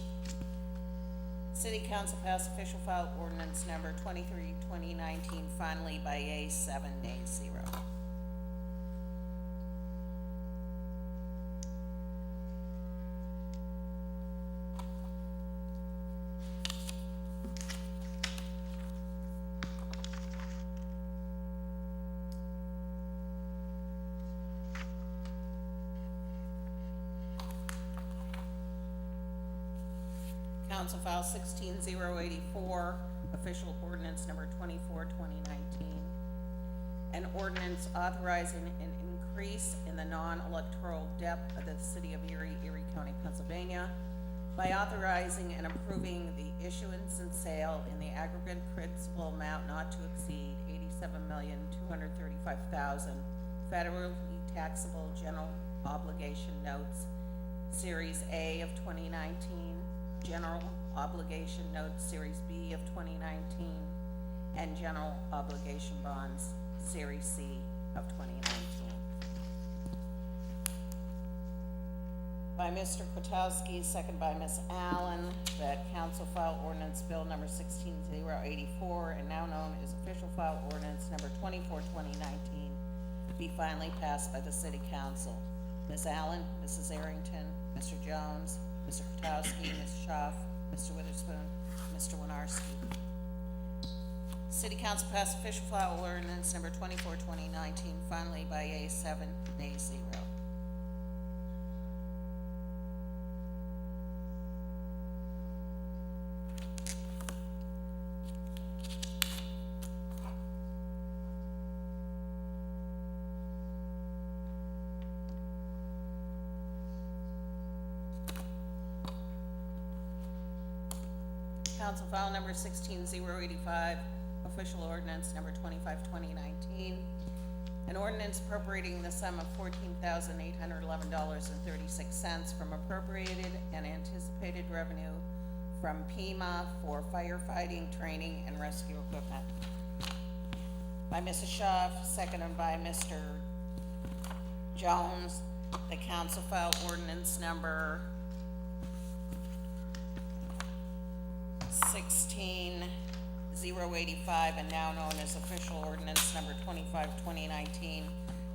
City council passed official file ordinance number 23/2019 finally by yeas 7, nays 0. Council file 16084, official ordinance number 24/2019. An ordinance authorizing an increase in the non-electoral debt of the city of Erie, Erie County, Pennsylvania, by authorizing and approving the issuance and sale in the aggregate principal amount not to exceed $87,235,000 federally taxable general obligation notes, Series A of 2019, General Obligation Notes Series B of 2019, and General Obligation Bonds Series C of 2019. By Mr. Potowski, second by Ms. Allen, that council file ordinance bill number 16084, and now known as official file ordinance number 24/2019, be finally passed by the city council. Ms. Allen, Mrs. Arrington, Mr. Jones, Mr. Potowski, Ms. Schaaf, Mr. Witherspoon, Mr. Winarski. City council passed official file ordinance number 24/2019 finally by yeas 7, nays 0. Council file number 16085, official ordinance number 25/2019. An ordinance appropriating the sum of $14,811.36 from appropriated and anticipated revenue from PEMA for firefighting, training, and rescue equipment. By Mrs. Schaaf, seconded by Mr. Jones, the council file ordinance number 16085, and now known as official ordinance number 25/2019,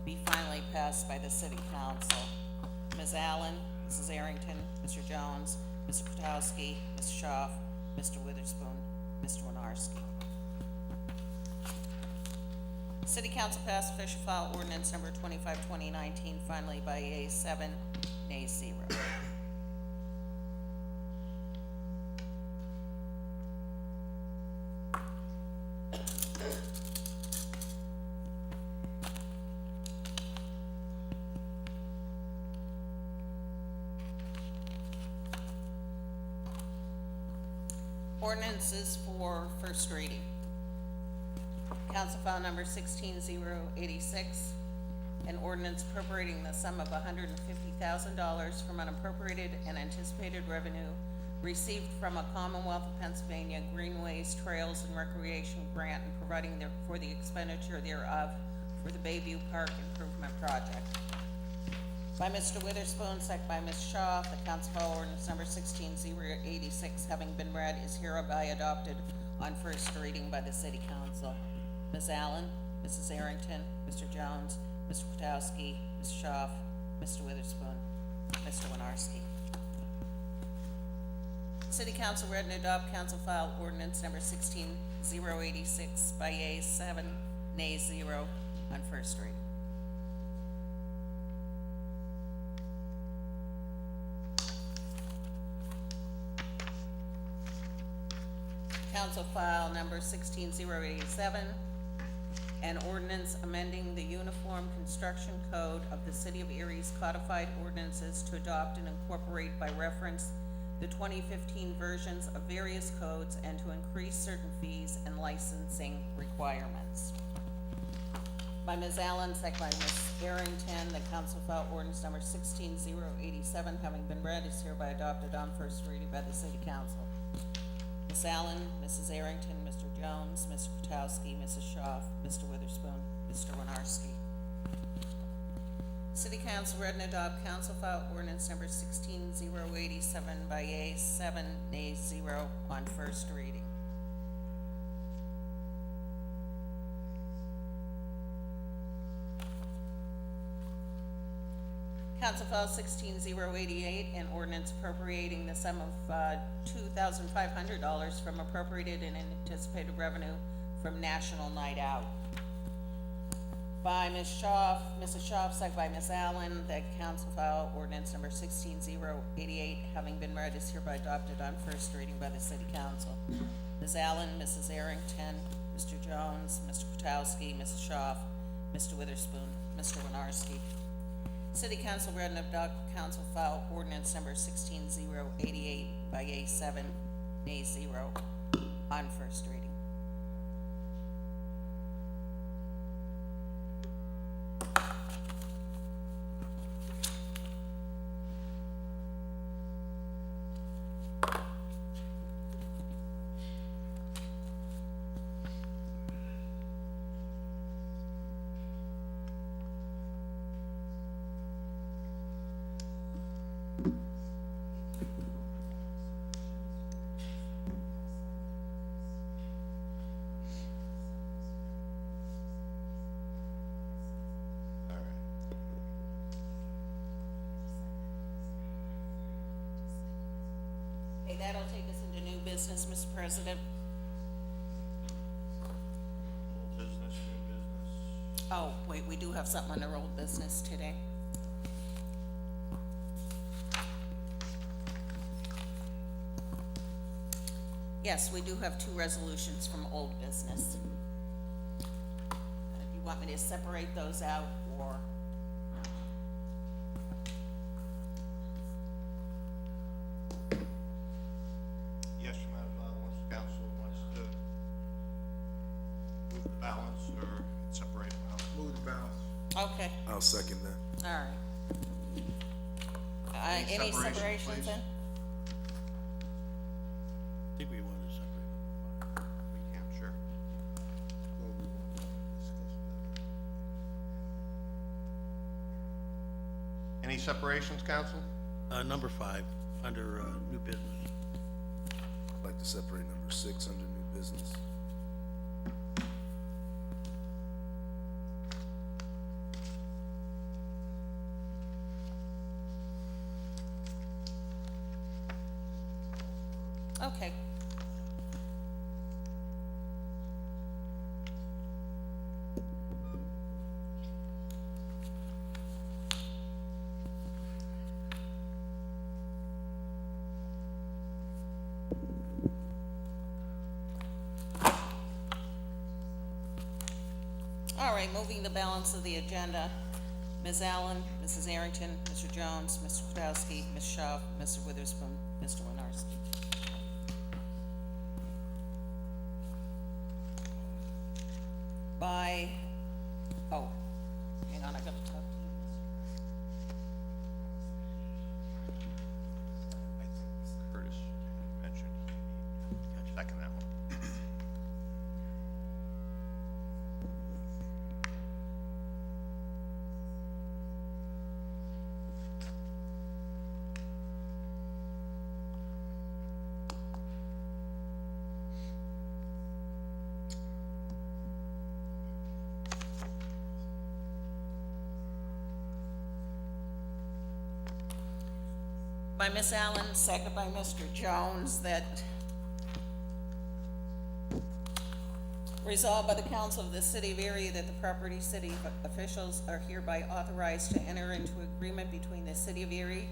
be finally passed by the city council. Ms. Allen, Mrs. Arrington, Mr. Jones, Mr. Potowski, Ms. Schaaf, Mr. Witherspoon, Mr. Winarski. City council passed official file ordinance number 25/2019 finally by yeas 7, nays 0. Ordinances for first reading. Council file number 16086, an ordinance appropriating the sum of $150,000 from unappropriated and anticipated revenue received from a Commonwealth of Pennsylvania Greenways, Trails, and Recreation grant and providing for the expenditure thereof for the Bayview Park Improvement Project. By Mr. Witherspoon, second by Ms. Shaw, the council file ordinance number 16086, having been read, is hereby adopted on first reading by the city council. Ms. Allen, Mrs. Arrington, Mr. Jones, Mr. Potowski, Ms. Shaw, Mr. Witherspoon, Mr. Winarski. City council read and adopt council file ordinance number 16086 by yeas 7, nays 0 on first reading. Council file number 16087, an ordinance amending the Uniform Construction Code of the City of Erie's codified ordinances to adopt and incorporate by reference the 2015 versions of various codes and to increase certain fees and licensing requirements. By Ms. Allen, second by Ms. Arrington, the council file ordinance number 16087, having been read, is hereby adopted on first reading by the city council. Ms. Allen, Mrs. Arrington, Mr. Jones, Mr. Potowski, Mrs. Shaw, Mr. Witherspoon, Mr. Winarski. City council read and adopt council file ordinance number 16087 by yeas 7, nays 0 on first reading. Council file 16088, an ordinance appropriating the sum of $2,500 from appropriated and anticipated revenue from National Night Out. By Ms. Shaw, Mrs. Shaw, second by Ms. Allen, that council file ordinance number 16088, having been read, is hereby adopted on first reading by the city council. Ms. Allen, Mrs. Arrington, Mr. Jones, Mr. Potowski, Mrs. Shaw, Mr. Witherspoon, Mr. Winarski. City council read and adopt council file ordinance number 16088 by yeas 7, nays 0 on first reading. Okay, that'll take us into new business, Mr. President. Old business, new business. Oh, wait, we do have something under old business today. Yes, we do have two resolutions from old business. Do you want me to separate those out, or? Yes, once the council wants to move the balance or separate them out. Move the balance. Okay, I'll second that. all right. Any separations please? then? I think we want to separate them. We can, sure. Any separations, council? Number 5, under, new business. I'd like to separate number 6 under new business. Okay. All right, moving the balance of the agenda. Ms. Allen, Mrs. Arrington, Mr. Jones, Mr. Potowski, Ms. Shaw, Mr. Witherspoon, Mr. Winarski. by, oh, hang on, I gotta talk to you. Curtis mentioned second that one. By Ms. Allen, second by Mr. Jones, that resolved by the council of the city of Erie that the property city officials are hereby authorized to enter into agreement between the city of Erie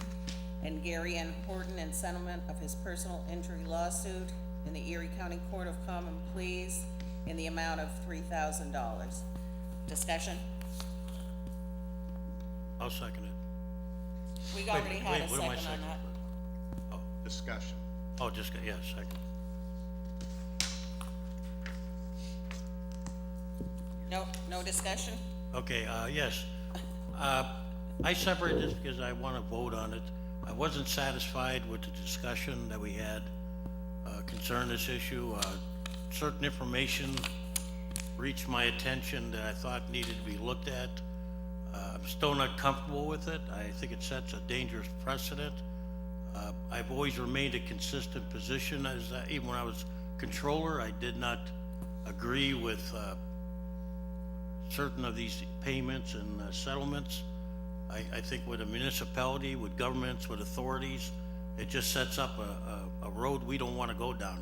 and Gary N. Horton in settlement of his personal injury lawsuit in the Erie County Court of Common Pleas in the amount of $3,000. Discussion? I'll second it. We already had a What am I second on seconding that. for? Discussion. Oh, yeah, second. No discussion? Okay, yes. I separated this because I want to vote on it. I wasn't satisfied with the discussion that we had concerning this issue. Certain information reached my attention that I thought needed to be looked at. I'm still not comfortable with it. I think it sets a dangerous precedent. I've always remained a consistent position as even when I was controller, I did not agree with certain of these payments and settlements. I think with a municipality, with governments, with authorities, it just sets up a road we don't want to go down.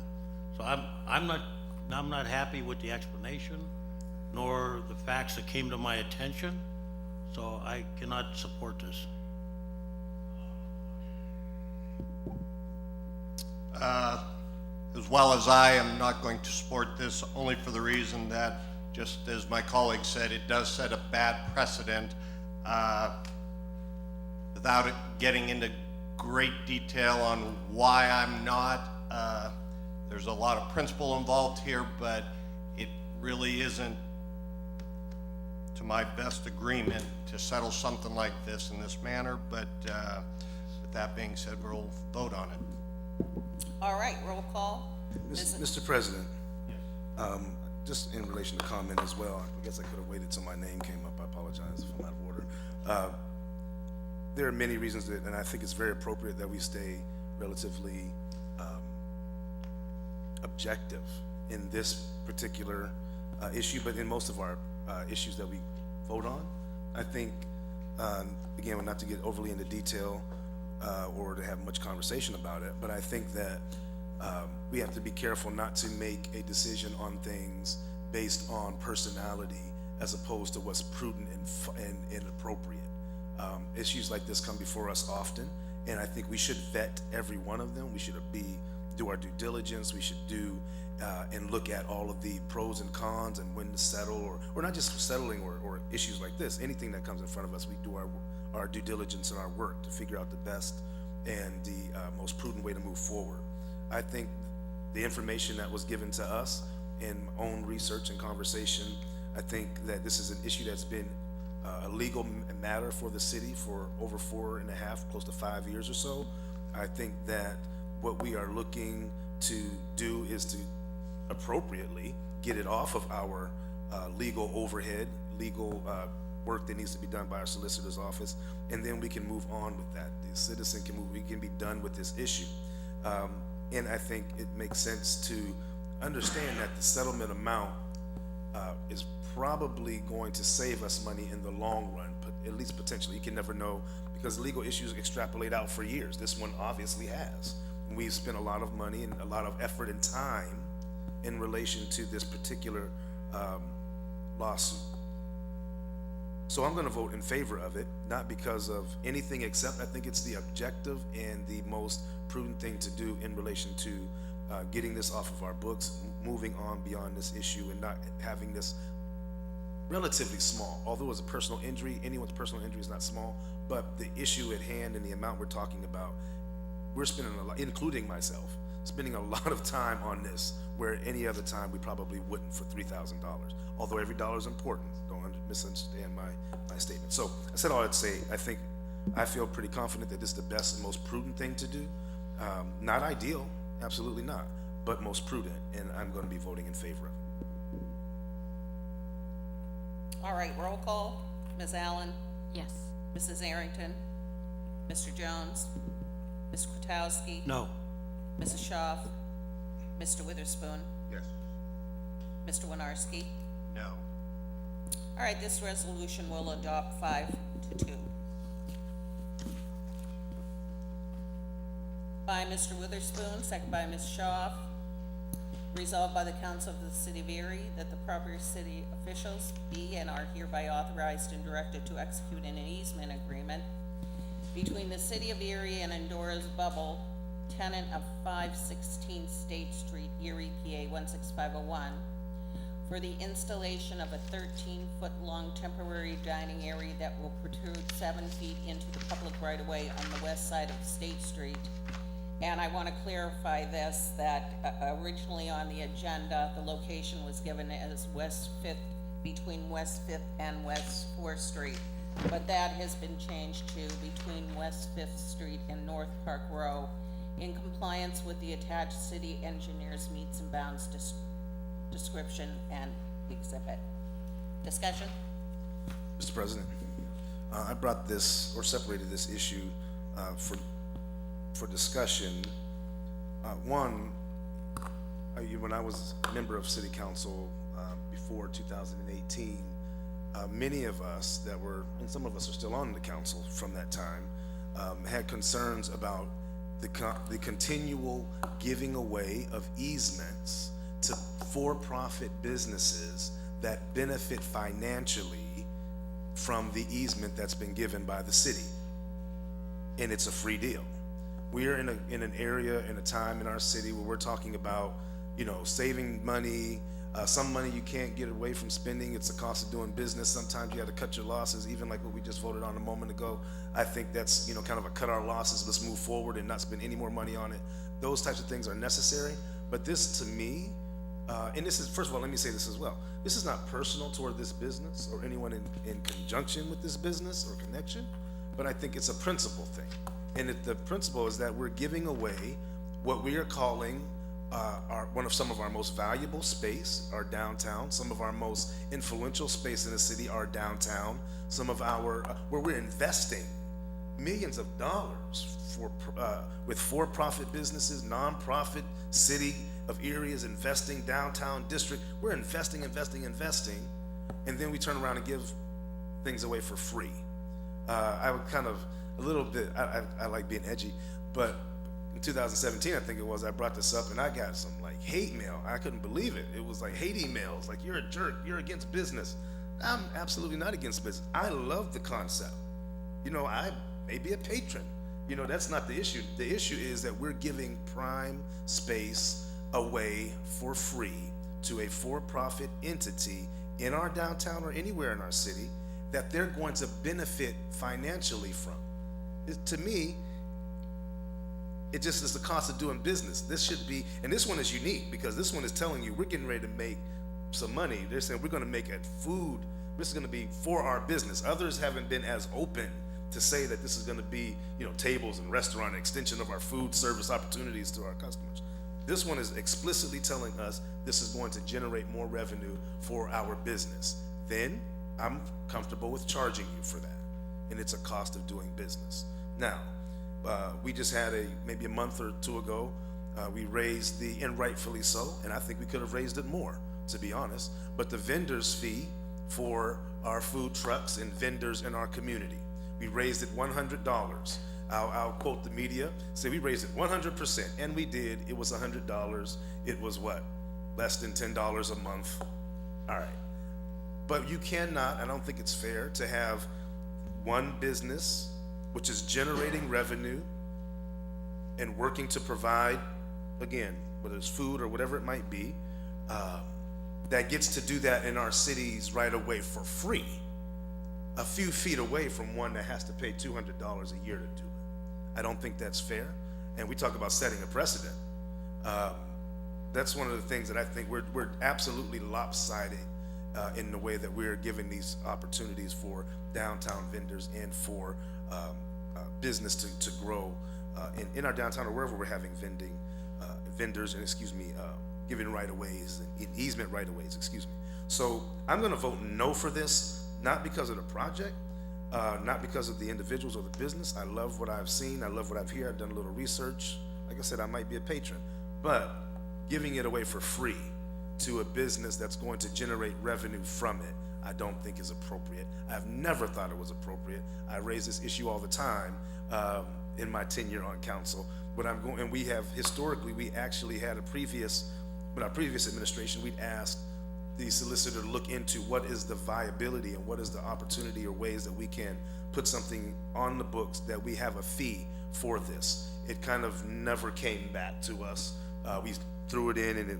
So I'm not happy with the explanation, nor the facts that came to my attention. So I cannot support this. As well as I am not going to support this, only for the reason that, just as my colleague said, it does set a bad precedent. Without it getting into great detail on why I'm not, there's a lot of principle involved here, but it really isn't to my best agreement to settle something like this in this manner. But with that being said, we'll vote on it. All right, roll call. Mr. President, just in relation to comment as well, I guess I could have waited till my name came up. I apologize if I'm out of order. There are many reasons that, and I think it's very appropriate that we stay relatively objective in this particular issue, but in most of our issues that we vote on. I think, again, not to get overly into detail or to have much conversation about it, but I think that we have to be careful not to make a decision on things based on personality as opposed to what's prudent and appropriate. Issues like this come before us often, and I think we should vet every one of them. We should do our due diligence. We should do and look at all of the pros and cons and when to settle, or not just settling or issues like this. Anything that comes in front of us, we do our due diligence and our work to figure out the best and the most prudent way to move forward. I think the information that was given to us in my own research and conversation, I think that this is an issue that's been a legal matter for the city for over 4.5, close to 5 years or so. I think that what we are looking to do is to appropriately get it off of our legal overhead, legal work that needs to be done by our solicitor's office, and then we can move on with that. The citizen can move, we can be done with this issue. And I think it makes sense to understand that the settlement amount is probably going to save us money in the long run, but at least potentially. You can never know, because legal issues extrapolate out for years. This one obviously has. And we've spent a lot of money and a lot of effort and time in relation to this particular lawsuit. So I'm going to vote in favor of it, not because of anything except I think it's the objective and the most prudent thing to do in relation to getting this off of our books, moving on beyond this issue, and not having this relatively small. Although it's a personal injury, anyone's personal injury is not small, but the issue at hand and the amount we're talking about we're spending a lot, including myself, spending a lot of time on this, where any other time we probably wouldn't for $3,000. Although every dollar is important, don't misunderstand my statement. So I said all I'd say. I feel pretty confident that this is the best and most prudent thing to do. Not ideal, absolutely not, but most prudent, and I'm going to be voting in favor of it. All right, roll call. Ms. Allen? Yes. Mrs. Arrington? Mr. Jones? Ms. Kwiatkowski? No. Mrs. Schaaf? Mr. Witherspoon? Yes. Mr. Winarski? No. All right, this resolution will adopt 5-2. By Mr. Witherspoon, second by Ms. Schaaf. Resolved by the Council of the City of Erie that the proper city officials be and are hereby authorized and directed to execute an easement agreement between the City of Erie and Endora's Bubble, tenant of 516 State Street, Erie, PA 16501, for the installation of a 13-foot-long temporary dining area that will protrude 7 feet into the public right-of-way on the west side of State Street. And I want to clarify this, that originally on the agenda, the location was given as West Fifth, between West Fifth and West 4th Street. But that has been changed to between West 5th Street and North Park Row in compliance with the attached city engineer's meets and bounds description and exhibit. Discussion? Mr. President, I brought this, or separated this issue for discussion. One, when I was a member of City Council before 2018, many of us that were, and some of us are still on the council from that time, had concerns about the continual giving away of easements to for-profit businesses that benefit financially from the easement that's been given by the city. And it's a free deal. We're in an area, in a time in our city where we're talking about, saving money. Some money you can't get away from spending. It's the cost of doing business. Sometimes you have to cut your losses, even like what we just voted on a moment ago. I think that's, kind of a cut our losses, let's move forward and not spend any more money on it. Those types of things are necessary. But this, to me, and this is, first of all, let me say this as well. This is not personal toward this business or anyone in conjunction with this business or connection, but I think it's a principle thing. And the principle is that we're giving away what we are calling some of our most valuable space, our downtown, some of our most influential space in the city, our downtown, some of our, where we're investing millions of dollars with for-profit businesses, nonprofit, City of Erie is investing, downtown district, we're investing, and then we turn around and give things away for free. I would kind of, a little bit, I like being edgy, but in 2017, I think it was, I brought this up and I got some hate mail. I couldn't believe it. It was hate emails, you're a jerk, you're against business. I'm absolutely not against business. I love the concept. I may be a patron. That's not the issue. The issue is that we're giving prime space away for free to a for-profit entity in our downtown or anywhere in our city that they're going to benefit financially from. To me, it just is the cost of doing business. This should be, and this one is unique because this one is telling you we're getting ready to make some money. They're saying we're going to make it food. This is going to be for our business. Others haven't been as open to say that this is going to be, tables and restaurant, an extension of our food service opportunities to our customers. This one is explicitly telling us this is going to generate more revenue for our business. Then I'm comfortable with charging you for that. And it's a cost of doing business. Now, we just had maybe a month or two ago, we raised and rightfully so, and I think we could have raised it more, to be honest, but the vendor's fee for our food trucks and vendors in our community. We raised it $100. I'll quote the media, say we raised it 100%, and we did. It was $100. It was what? Less than $10 a month. All right. But you cannot, I don't think it's fair to have one business which is generating revenue and working to provide, again, whether it's food or whatever it might be, that gets to do that in our cities right away for free, a few feet away from one that has to pay $200 a year to do it. I don't think that's fair, and we talk about setting a precedent. That's one of the things that I think we're absolutely lopsided in the way that we're giving these opportunities for downtown vendors and for business to grow in our downtown or wherever we're having vendors and giving right-of-ways and easement right-of-ways, So I'm gonna vote no for this, not because of the project, not because of the individuals or the business. I love what I've seen, I love what I've heard, I've done a little research. Like I said, I might be a patron, but giving it away for free to a business that's going to generate revenue from it, I don't think is appropriate. I've never thought it was appropriate. I raise this issue all the time in my tenure on council. But and we have historically, we actually had with our previous administration, we'd asked the solicitor to look into what is the viability and what is the opportunity or ways that we can put something on the books that we have a fee for this. It kind of never came back to us. We threw it in and it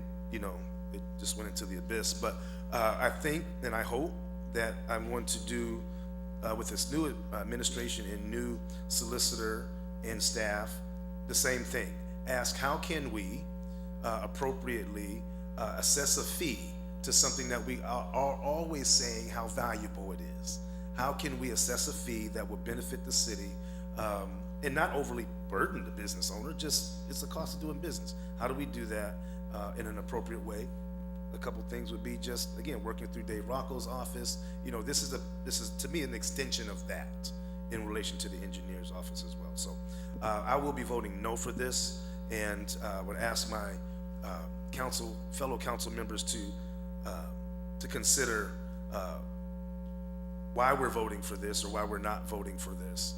just went into the abyss. But I think and I hope that I'm going to do with this new administration and new solicitor and staff the same thing. Ask how can we appropriately assess a fee to something that we are always saying how valuable it is. How can we assess a fee that will benefit the city and not overly burden the business owner, just it's the cost of doing business. How do we do that in an appropriate way? A couple things would be just, again, working through Dave Rocco's office. This is to me an extension of that in relation to the engineer's office as well. So I will be voting no for this, and would ask my fellow council members to consider why we're voting for this or why we're not voting for this.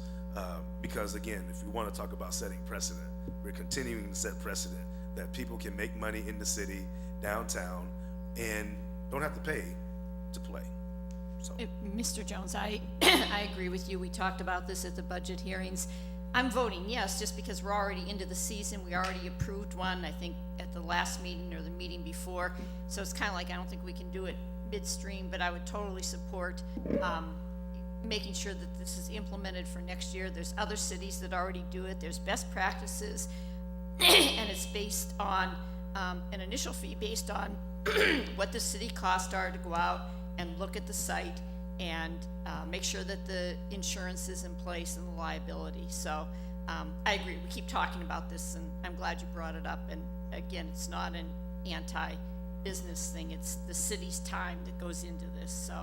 Because again, if we want to talk about setting precedent, we're continuing to set precedent that people can make money in the city, downtown, and don't have to pay to play. So. Mr. Jones, I agree with you. We talked about this at the budget hearings. I'm voting yes, just because we're already into the season. We already approved one, I think, at the last meeting or the meeting before. So it's kind of like I don't think we can do it midstream, but I would totally support making sure that this is implemented for next year. There's other cities that already do it. There's best practices, and it's based on an initial fee based on what the city costs are to go out and look at the site and make sure that the insurance is in place and the liability. So I agree. We keep talking about this, and I'm glad you brought it up. And again, it's not an anti-business thing. It's the city's time that goes into this. So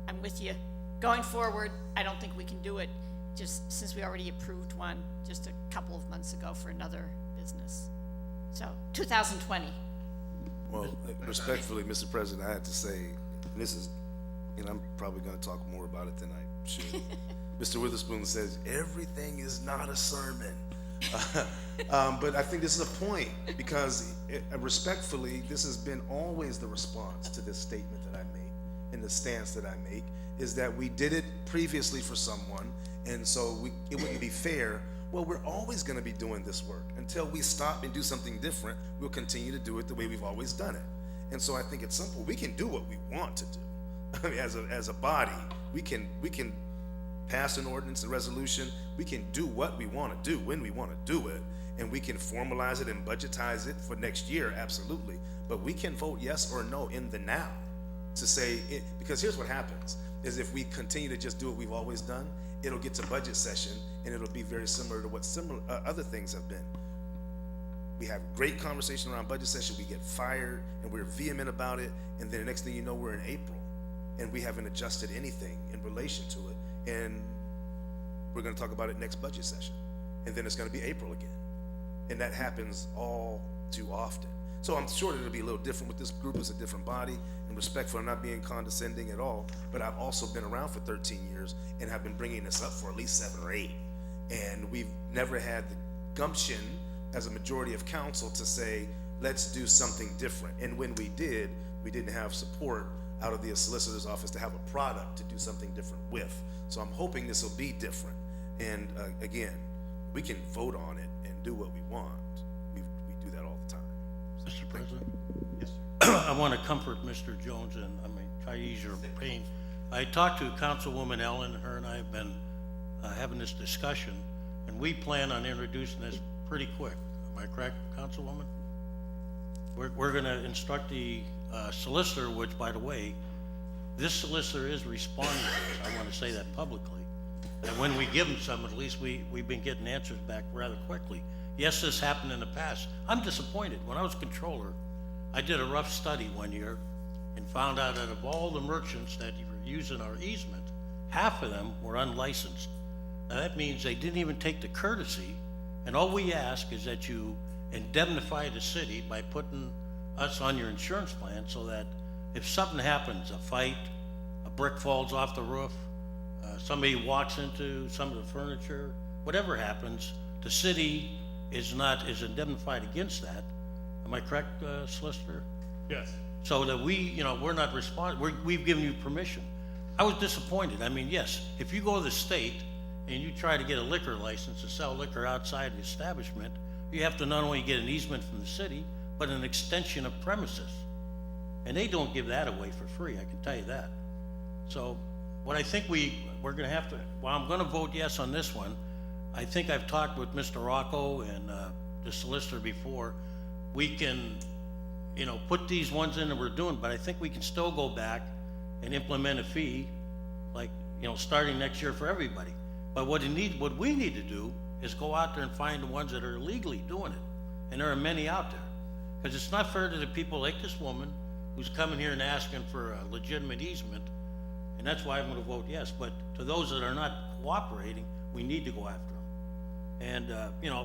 I'm with you. Going forward, I don't think we can do it just since we already approved one just a couple of months ago for another business. So 2020. Well, respectfully, Mr. President, I have to say, and I'm probably going to talk more about it than I should. Mr. Witherspoon says, everything is not a sermon. But I think this is a point because respectfully, this has been always the response to this statement that I make and the stance that I make is that we did it previously for someone, and so it wouldn't be fair. Well, we're always going to be doing this work. Until we stop and do something different, we'll continue to do it the way we've always done it. And so I think it's simple. We can do what we want to do. I mean, as a body, we can pass an ordinance, a resolution. We can do what we want to do when we want to do it, and we can formalize it and budgetize it for next year, absolutely. But we can vote yes or no in the now to say it, because here's what happens, is if we continue to just do what we've always done, it'll get to budget session and it'll be very similar to what other things have been. We have great conversation around budget session, we get fired and we're vehement about it, and then the next thing you know, we're in April and we haven't adjusted anything in relation to it, and we're going to talk about it next budget session, and then it's going to be April again, and that happens all too often. So I'm sure that it'll be a little different with this group. It's a different body, and respectful. I'm not being condescending at all, but I've also been around for 13 years and have been bringing this up for at least 7 or 8, and we've never had the gumption as a majority of council to say, let's do something different. And when we did, we didn't have support out of the solicitor's office to have a product to do something different with. So I'm hoping this will be different. And again, we can vote on it and do what we want. We do that all the time. Mr. President? Yes, sir. I want to comfort Mr. Jones and try to ease your pain. I talked to Councilwoman Ellen, her and I have been having this discussion, and we plan on introducing this pretty quick. Am I correct, Councilwoman? We're gonna instruct the solicitor, which, by the way, this solicitor is responding to us. I wanna say that publicly. And when we give them some, at least we've been getting answers back rather quickly. Yes, this happened in the past. I'm disappointed. When I was controller, I did a rough study one year and found out that of all the merchants that were using our easement, half of them were unlicensed. Now that means they didn't even take the courtesy, and all we ask is that you indemnify the city by putting us on your insurance plan so that if something happens, a fight, a brick falls off the roof, somebody walks into some of the furniture, whatever happens, the city is indemnified against that. Am I correct, Solicitor? Yes. So that we're not responsible, we've given you permission. I was disappointed. I mean, yes, if you go to the state and you try to get a liquor license to sell liquor outside the establishment, you have to not only get an easement from the city, but an extension of premises. And they don't give that away for free, I can tell you that. So what I think we're gonna have to, well, I'm gonna vote yes on this one. I think I've talked with Mr. Rocco and the solicitor before. We can, put these ones in that we're doing, but I think we can still go back and implement a fee, like, starting next year for everybody. But what we need to do is go out there and find the ones that are illegally doing it. And there are many out there. Because it's not fair to the people like this woman who's coming here and asking for a legitimate easement. And that's why I'm gonna vote yes. But to those that are not cooperating, we need to go after them. And,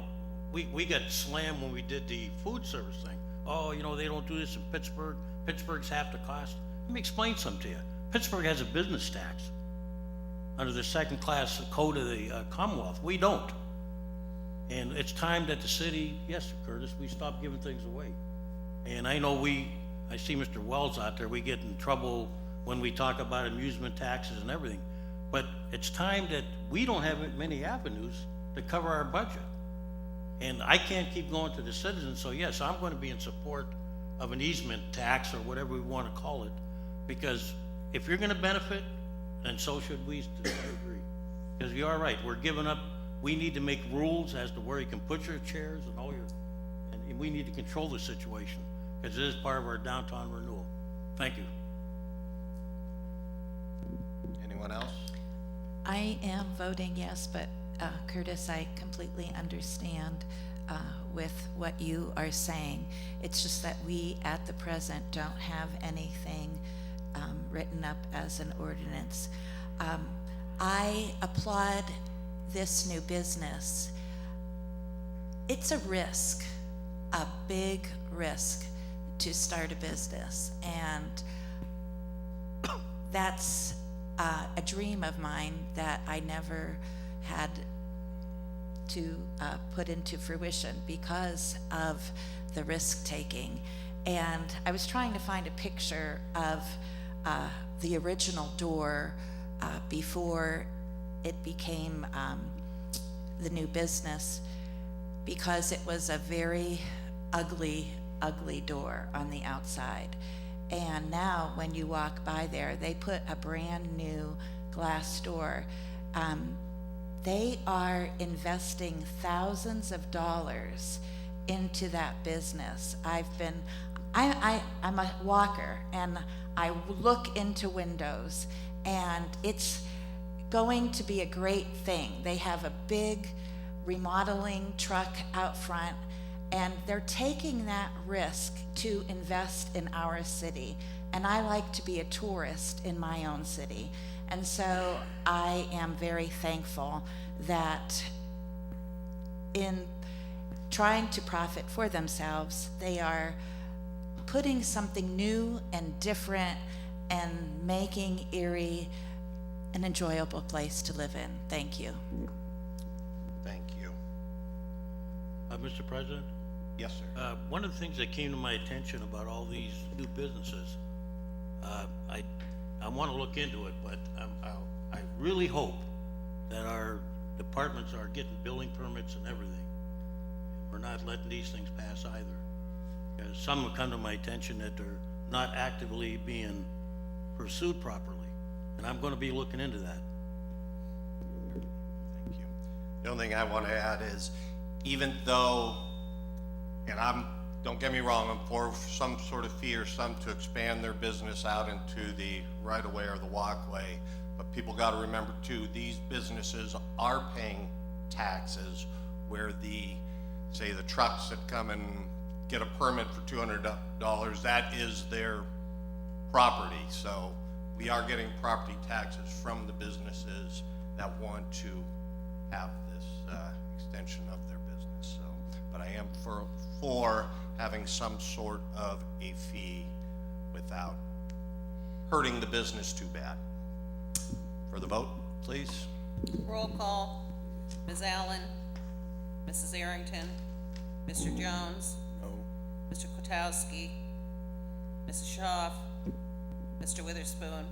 we got slammed when we did the food service thing. Oh, they don't do this in Pittsburgh. Pittsburgh's half the cost. Let me explain something to you. Pittsburgh has a business tax under the second class code of the Commonwealth. We don't. And it's time that the city, yes, Curtis, we stop giving things away. And I know I see Mr. Wells out there, we get in trouble when we talk about amusement taxes and everything. But it's time that we don't have many avenues to cover our budget. And I can't keep going to the citizens, so yes, I'm gonna be in support of an easement tax or whatever we wanna call it. Because if you're gonna benefit, then so should we, I agree. Because you are right, we're giving up, we need to make rules as to where you can put your chairs and all and we need to control the situation, because it is part of our downtown renewal. Thank you. Anyone else? I am voting yes, but Curtis, I completely understand with what you are saying. It's just that we at the present don't have anything written up as an ordinance. I applaud this new business. It's a risk, a big risk to start a business, and that's a dream of mine that I never had to put into fruition because of the risk taking. And I was trying to find a picture of the original door before it became the new business, because it was a very ugly door on the outside. And now when you walk by there, they put a brand new glass door. They are investing thousands of dollars into that business. I'm a walker, and I look into windows, and it's going to be a great thing. They have a big remodeling truck out front, and they're taking that risk to invest in our city. And I like to be a tourist in my own city. And so I am very thankful that in trying to profit for themselves, they are putting something new and different and making Erie an enjoyable place to live in. Thank you. Thank you. Mr. President? Yes, sir. One of the things that came to my attention about all these new businesses, I want to look into it, but I really hope that our departments are getting building permits and everything. We're not letting these things pass either. Because some have come to my attention that they're not actively being pursued properly. And I'm going to be looking into that. Thank you. The only thing I want to add is, even though, and don't get me wrong, I'm for some sort of fee or some to expand their business out into the right-of-way or the walkway. But people gotta remember too, these businesses are paying taxes where say the trucks that come and get a permit for $200, that is their property. So we are getting property taxes from the businesses that want to have this extension of their business. So, but I am for having some sort of a fee without hurting the business too bad. For the vote, please. Roll call. Ms. Allen, Mrs. Arrington, Mr. Jones, No. Mr. Kwiatkowski, Mrs. Schaaf, Mr. Witherspoon,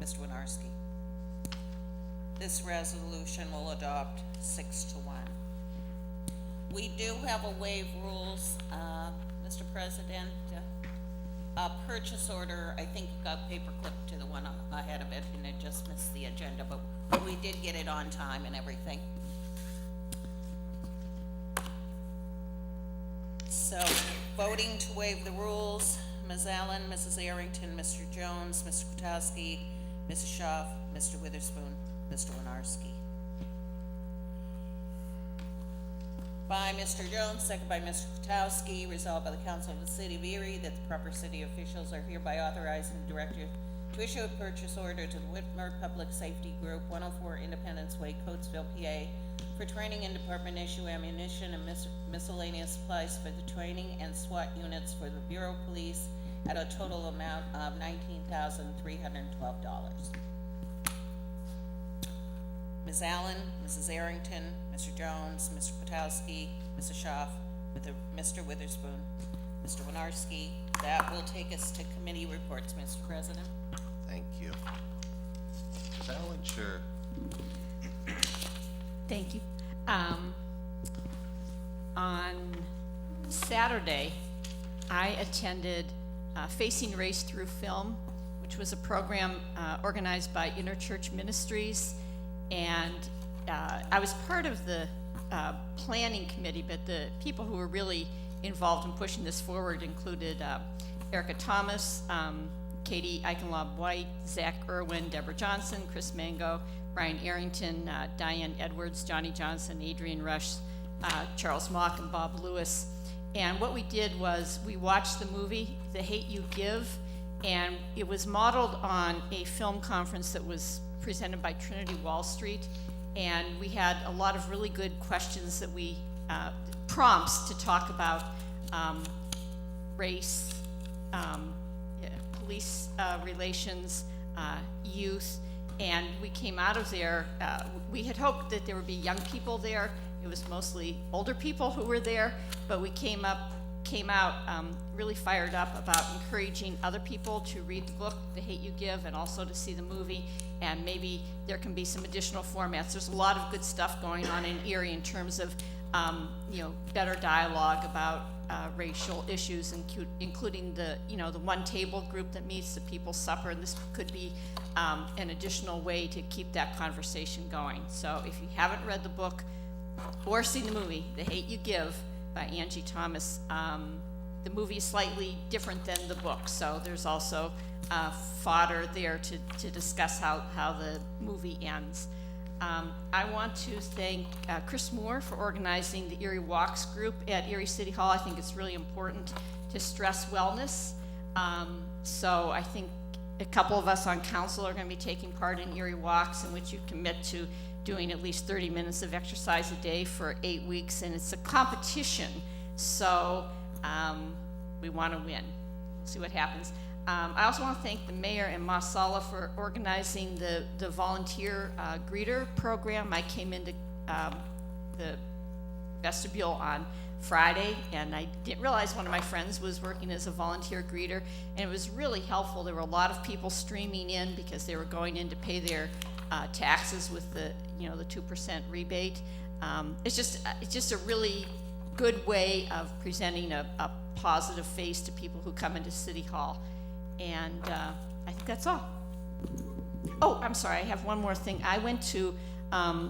Mr. Winarski. This resolution will adopt 6-1. We do have a waive rules, Mr. President. A purchase order, I think got paperclipped to the one ahead of it and it just missed the agenda, but we did get it on time and everything. So, voting to waive the rules, Ms. Allen, Mrs. Arrington, Mr. Jones, Mr. Kwiatkowski, Mrs. Schaaf, Mr. Witherspoon, Mr. Winarski. By Mr. Jones, second by Mr. Kwiatkowski, resolved by the Council of the City of Erie that the proper city officials are hereby authorized and directed to issue a purchase order to the Whitmer Public Safety Group, 104 Independence Way, Coatesville, PA, for training and department issue ammunition and miscellaneous supplies for the training and SWAT units for the Bureau of Police at a total amount of $19,312. Ms. Allen, Mrs. Arrington, Mr. Jones, Mr. Kwiatkowski, Mrs. Schaaf, Mr. Witherspoon, Mr. Winarski. That will take us to committee reports, Mr. President. Thank you. Ms. Allen, sure. Thank you. On Saturday, I attended Facing Race Through Film, which was a program organized by Interchurch Ministries, and I was part of the planning committee, but the people who were really involved in pushing this forward included Erica Thomas, Katie Eichenlaub-White, Zach Irwin, Deborah Johnson, Chris Mango, Brian Arrington, Diane Edwards, Johnny Johnson, Adrian Rush, Charles Mock, and Bob Lewis. And what we did was we watched the movie, The Hate U Give, and it was modeled on a film conference that was presented by Trinity Wall Street. And we had a lot of really good questions that we, prompts to talk about race, police relations, youth, and we came out of there, we had hoped that there would be young people there. It was mostly older people who were there, but we came out really fired up about encouraging other people to read the book, The Hate U Give, and also to see the movie, and maybe there can be some additional formats. There's a lot of good stuff going on in Erie in terms of, better dialogue about racial issues, including the one table group that meets, the People's Supper, and this could be an additional way to keep that conversation going. So if you haven't read the book or seen the movie, The Hate U Give by Angie Thomas, the movie is slightly different than the book, so there's also fodder there to discuss how the movie ends. I want to thank Chris Moore for organizing the Erie Walks group at Erie City Hall. I think it's really important to stress wellness. So I think a couple of us on council are going to be taking part in Erie Walks, in which you commit to doing at least 30 minutes of exercise a day for 8 weeks, and it's a competition, so we want to win. We'll see what happens. I also want to thank the mayor and Masala for organizing the volunteer greeter program. I came into the vestibule on Friday, and I didn't realize one of my friends was working as a volunteer greeter, and it was really helpful. There were a lot of people streaming in because they were going in to pay their taxes with the 2% rebate. It's just a really good way of presenting a positive face to people who come into City Hall. And I think that's all. Oh, I'm sorry, I have one more thing. I went to,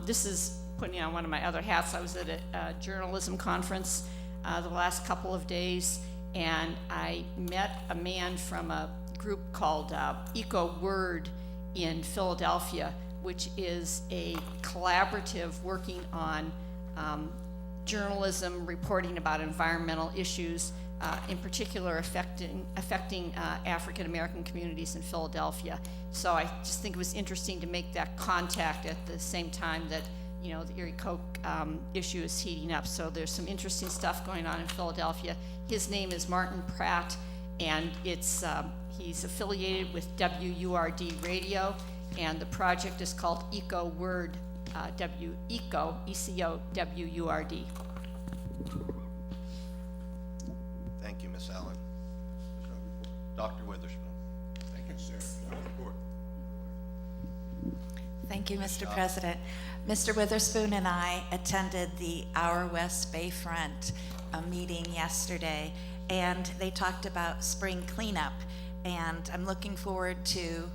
this is putting on one of my other hats. I was at a journalism conference the last couple of days, and I met a man from a group called Eco Word in Philadelphia, which is a collaborative working on journalism, reporting about environmental issues, in particular affecting African American communities in Philadelphia. So I just think it was interesting to make that contact at the same time that, you know, the Erie Coke issue is heating up. So there's some interesting stuff going on in Philadelphia. His name is Martin Pratt, and it's he's affiliated with WURD Radio, and the project is called Eco Word, ECO, ECO-WURD. Thank you, Ms. Allen. Dr. Witherspoon. Thank you, sir. Thank you, Mr. President. Mr. Witherspoon and I attended the Our West Bayfront meeting yesterday, and they talked about spring cleanup, and I'm looking forward to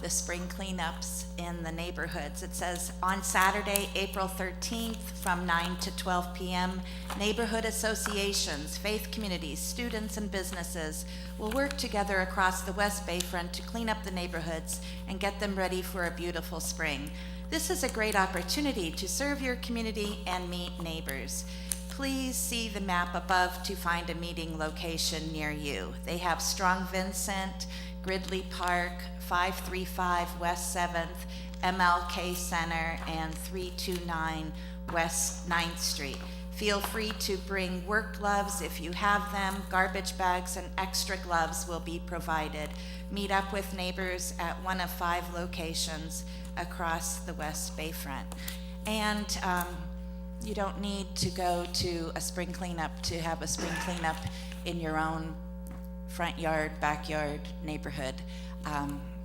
the spring cleanups in the neighborhoods. It says on Saturday, April 13th from 9 to 12 p.m., neighborhood associations, faith communities, students, and businesses will work together across the West Bayfront to clean up the neighborhoods and get them ready for a beautiful spring. This is a great opportunity to serve your community and meet neighbors. Please see the map above to find a meeting location near you. They have Strong Vincent, Gridley Park, 535 West 7th, MLK Center, and 329 West 9th Street. Feel free to bring work gloves if you have them. Garbage bags and extra gloves will be provided. Meet up with neighbors at one of 5 locations across the West Bayfront. And you don't need to go to a spring cleanup to have a spring cleanup in your own front yard, backyard, neighborhood.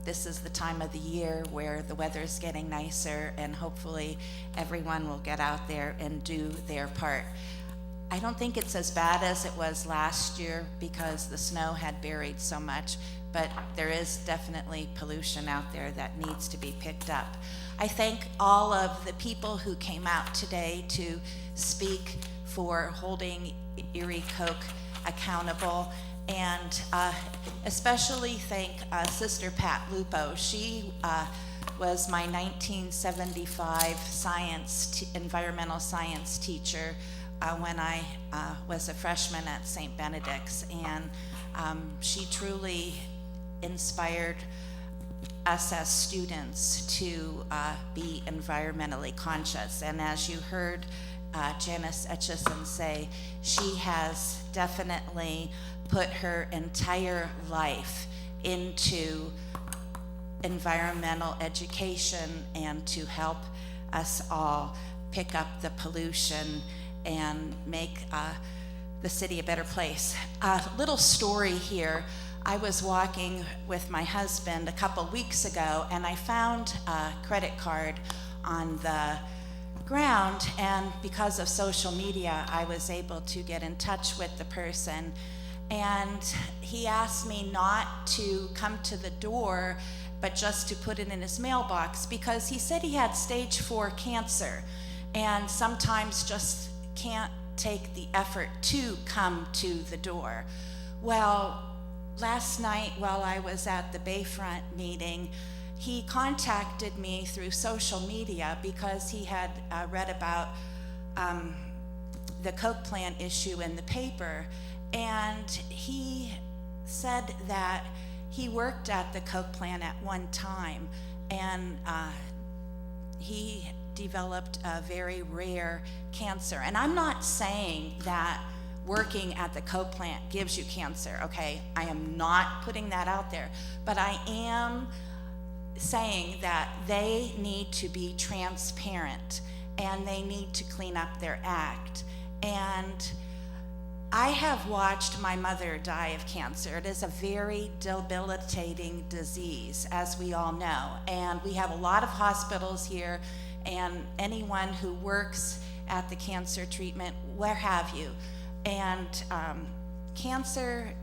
This is the time of the year where the weather's getting nicer, and hopefully everyone will get out there and do their part. I don't think it's as bad as it was last year because the snow had buried so much, but there is definitely pollution out there that needs to be picked up. I thank all of the people who came out today to speak for holding Erie Coke accountable, and especially thank Sister Pat Lupo. She was my 1975 environmental science teacher when I was a freshman at St. Benedict's, and she truly inspired us as students to be environmentally conscious. And as you heard Janice Etchison say, she has definitely put her entire life into environmental education and to help us all pick up the pollution and make the city a better place. A little story here. I was walking with my husband a couple weeks ago, and I found a credit card on the ground, and because of social media, I was able to get in touch with the person, and he asked me not to come to the door, but just to put it in his mailbox, because he said he had stage 4 cancer, and sometimes just can't take the effort to come to the door. Well, last night while I was at the Bayfront meeting, he contacted me through social media because he had read about the Coke plant issue in the paper, and he said that he worked at the Coke plant at one time, and he developed a very rare cancer. And I'm not saying that working at the Coke plant gives you cancer, okay? I am not putting that out there, but I am saying that they need to be transparent and they need to clean up their act. And I have watched my mother die of cancer. It is a very debilitating disease, as we all know. And we have a lot of hospitals here, and anyone who works at the cancer treatment, where have you? And cancer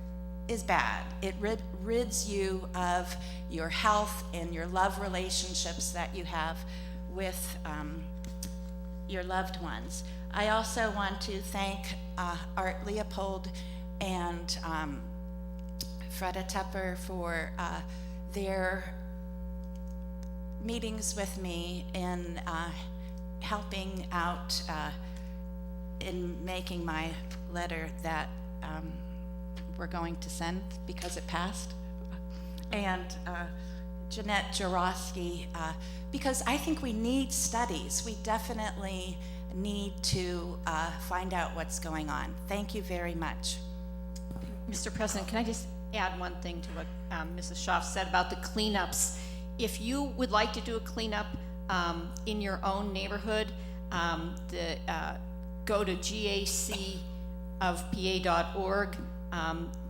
is bad. It rids you of your health and your love relationships that you have with your loved ones. I also want to thank Art Leopold and Freda Tepper for their meetings with me in helping out in making my letter that we're going to send because it passed. And Jeanette Jarosky, because I think we need studies. We definitely need to find out what's going on. Thank you very much. Mr. President, can I just add one thing to what Mrs. Schaaf said about the cleanups? If you would like to do a cleanup in your own neighborhood, go to gacofpa.org.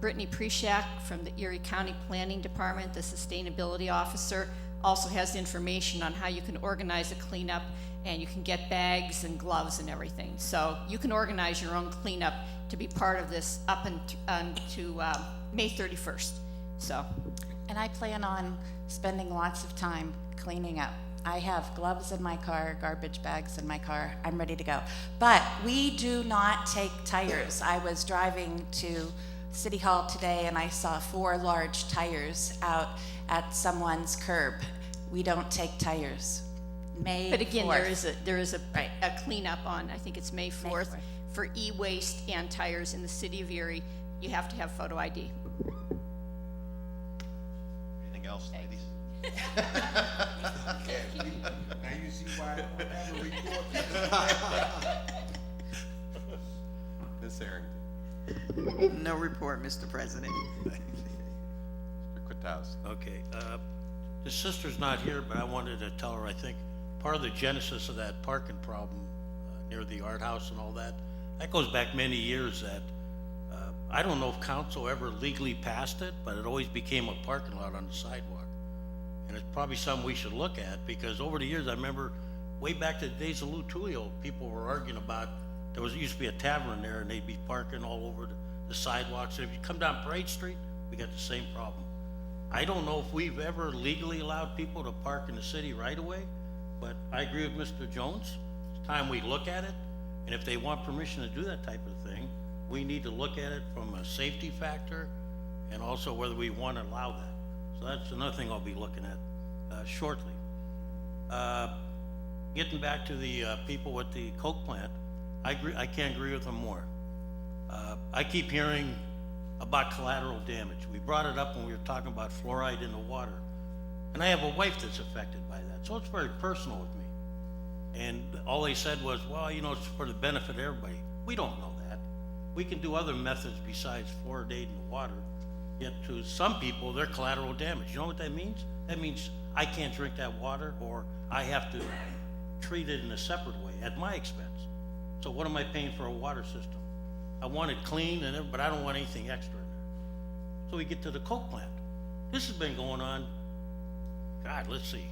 Brittany Preshak from the Erie County Planning Department, the Sustainability Officer, also has information on how you can organize a cleanup, and you can get bags and gloves and everything. So you can organize your own cleanup to be part of this up to May 31st. So. And I plan on spending lots of time cleaning up. I have gloves in my car, garbage bags in my car. I'm ready to go. But we do not take tires. I was driving to City Hall today and I saw 4 large tires out at someone's curb. We don't take tires. May 4th. But again, there is a cleanup on, I think it's May 4th, for e-waste and tires in the city of Erie. You have to have photo ID. Anything else, ladies? Now you see why I don't have a report. Ms. Harrington. No report, Mr. President. Mr. Kwiatkowski. Okay, the sister's not here, but I wanted to tell her, I think, part of the genesis of that parking problem near the art house and all that goes back many years that, I don't know if council ever legally passed it, but it always became a parking lot on the sidewalk. And it's probably something we should look at, because over the years, I remember way back to the days of Lou Tullio, people were arguing about, used to be a tavern there, and they'd be parking all over the sidewalks. And if you come down Parade Street, we got the same problem. I don't know if we've ever legally allowed people to park in the city right away, but I agree with Mr. Jones. It's time we look at it, and if they want permission to do that type of thing, we need to look at it from a safety factor and also whether we want to allow that. So that's another thing I'll be looking at shortly. Getting back to the people with the Coke plant, I can't agree with them more. I keep hearing about collateral damage. We brought it up when we were talking about fluoride in the water. And I have a wife that's affected by that, so it's very personal with me. And all they said was, well, you know, it's for the benefit of everybody. We don't know that. We can do other methods besides fluoridating the water. Yet to some people, they're collateral damage. You know what that means? That means I can't drink that water, or I have to treat it in a separate way at my expense. So what am I paying for a water system? I want it clean, but I don't want anything extra in there. So we get to the Coke plant. This has been going on, God, let's see.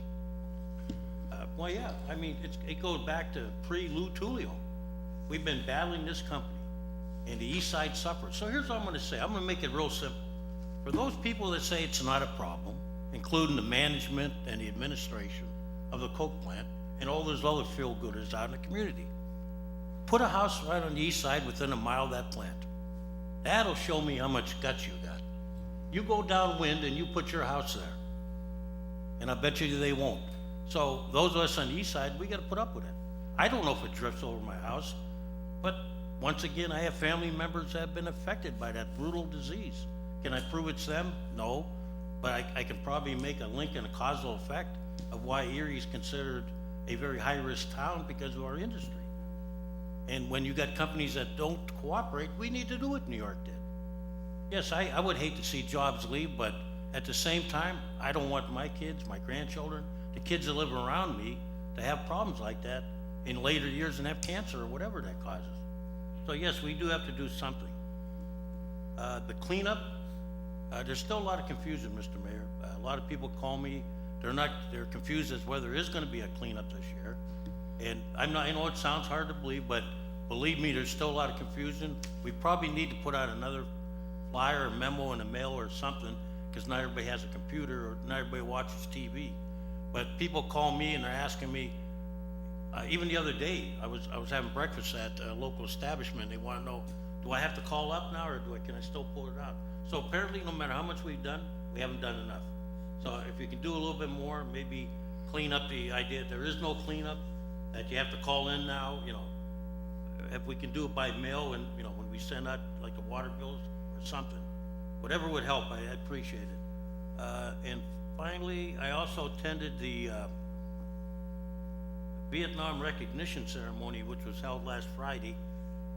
Well, yeah, I mean, it goes back to pre-Lou Tullio. We've been battling this company, and the East Side suffers. So here's what I'm gonna say. I'm gonna make it real simple. For those people that say it's not a problem, including the management and the administration of the Coke plant and all those other feel-gooders out in the community, put a house right on the east side within a mile of that plant. That'll show me how much guts you got. You go downwind and you put your house there, and I bet you they won't. So those of us on the east side, we gotta put up with it. I don't know if it drifts over my house, but once again, I have family members that have been affected by that brutal disease. Can I prove it's them? No, but I can probably make a link and a causal effect of why Erie is considered a very high-risk town because of our industry. And when you got companies that don't cooperate, we need to do what New York did. Yes, I would hate to see jobs leave, but at the same time, I don't want my kids, my grandchildren, the kids that live around me to have problems like that in later years and have cancer or whatever that causes. So yes, we do have to do something. The cleanup, there's still a lot of confusion, Mr. Mayor. A lot of people call me, they're confused as whether there is gonna be a cleanup this year. And I know it sounds hard to believe, but believe me, there's still a lot of confusion. We probably need to put out another flyer or memo in the mail or something, because not everybody has a computer or not everybody watches TV. But people call me and they're asking me, Even the other day, I was having breakfast at a local establishment. They want to know, do I have to call up now, or can I still pull it out? So apparently, no matter how much we've done, we haven't done enough. So if you can do a little bit more, maybe clean up the idea, there is no cleanup, that you have to call in now, you know. If we can do it by mail, and, you know, when we send out like the water bills or something, whatever would help, I'd appreciate it. And finally, I also attended the Vietnam recognition ceremony, which was held last Friday.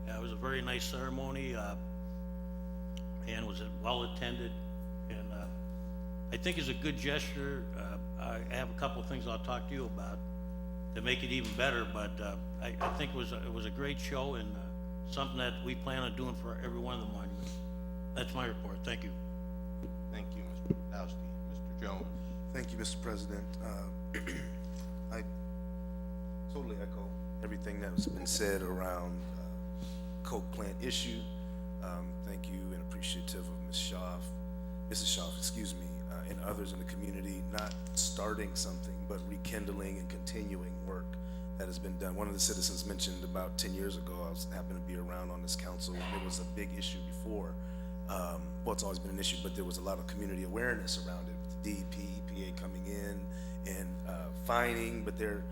It was a very nice ceremony, and was well attended, and I think it's a good gesture. I have a couple of things I'll talk to you about to make it even better, but I think it was a great show, and something that we plan on doing for every one of the monuments. That's my report. Thank you. Thank you, Mr. Podolsky. Mr. Jones? Thank you, Mr. President. I totally echo everything that's been said around Coke plant issue. Thank you, and appreciative of Mrs. Schaaf, excuse me, and others in the community, not starting something, but rekindling and continuing work that has been done. One of the citizens mentioned about 10 years ago, I happened to be around on this council, and it was a big issue before. Well, it's always been an issue, but there was a lot of community awareness around it, with the DEP, EPA coming in and fining, but they're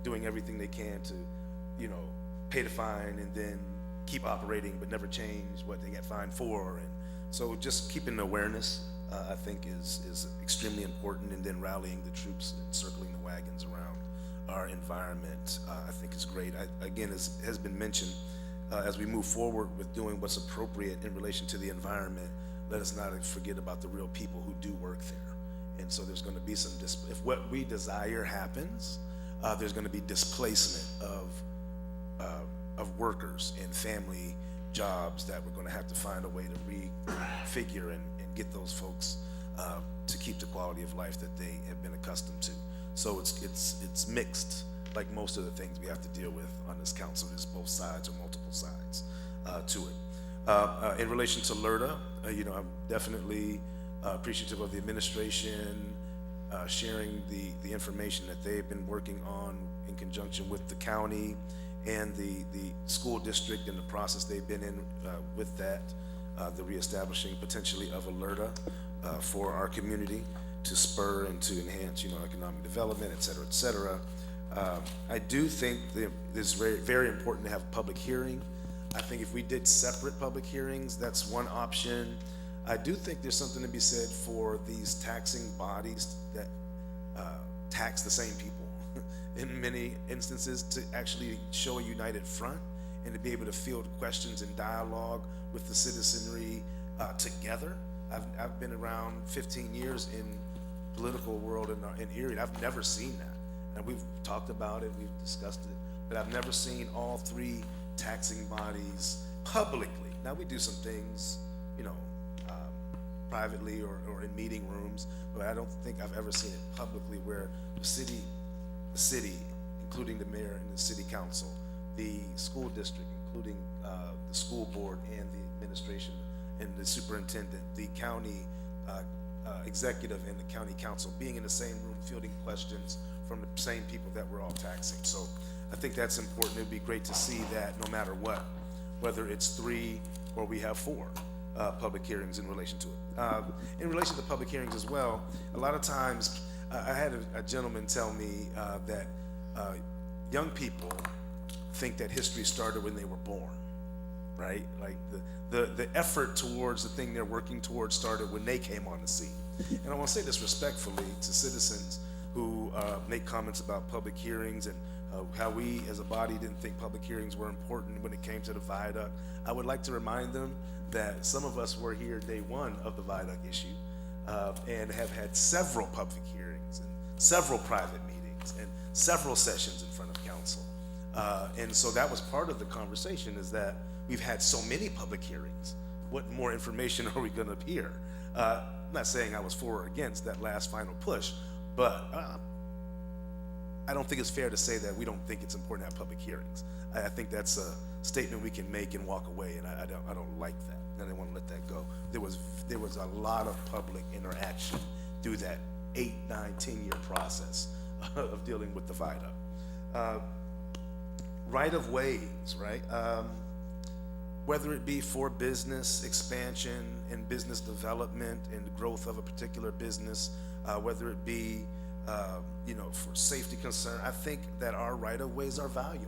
doing everything they can to, you know, pay the fine and then keep operating, but never change what they get fined for. And so just keeping the awareness, I think is extremely important, and then rallying the troops and circling the wagons around our environment, I think is great. Again, as has been mentioned, as we move forward with doing what's appropriate in relation to the environment, let us not forget about the real people who do work there. And so there's going to be some, if what we desire happens, there's going to be displacement of workers and family jobs that we're going to have to find a way to refigure and get those folks to keep the quality of life that they have been accustomed to. So it's mixed, like most of the things we have to deal with on this council. There's both sides or multiple sides to it. In relation to LERTA, you know, I'm definitely appreciative of the administration sharing the information that they've been working on in conjunction with the county and the school district and the process they've been in with that, the reestablishing potentially of LERTA for our community to spur and to enhance, you know, economic development, et cetera, et cetera. I do think that it's very, very important to have a public hearing. I think if we did separate public hearings, that's one option. I do think there's something to be said for these taxing bodies that tax the same people in many instances, to actually show a united front and to be able to field questions and dialogue with the citizenry together. I've been around 15 years in political world in Erie. I've never seen that. And we've talked about it, we've discussed it, but I've never seen all three taxing bodies publicly. Now, we do some things, you know, privately or in meeting rooms, but I don't think I've ever seen it publicly where the city, including the mayor and the city council, the school district, including the school board and the administration and the superintendent, the county executive and the county council being in the same room fielding questions from the same people that we're all taxing. So I think that's important. It'd be great to see that no matter what, whether it's 3 or we have 4 public hearings in relation to it. In relation to public hearings as well, a lot of times I had a gentleman tell me that young people think that history started when they were born, right? Like the effort towards the thing they're working towards started when they came on the scene. And I want to say this respectfully to citizens who make comments about public hearings and how we as a body didn't think public hearings were important when it came to the viaduct. I would like to remind them that some of us were here day one of the viaduct issue and have had several public hearings and several private meetings and several sessions in front of council. And so that was part of the conversation, is that we've had so many public hearings. What more information are we going to hear? I'm not saying I was for or against that last final push, but I don't think it's fair to say that we don't think it's important to have public hearings. I think that's a statement we can make and walk away, and I don't like that. I didn't want to let that go. There was a lot of public interaction through that 8, 9, 10-year process of dealing with the viaduct. right-of-ways, right? Whether it be for business expansion and business development and the growth of a particular business, whether it be, for safety concern, I think that our right-of-ways are valuable.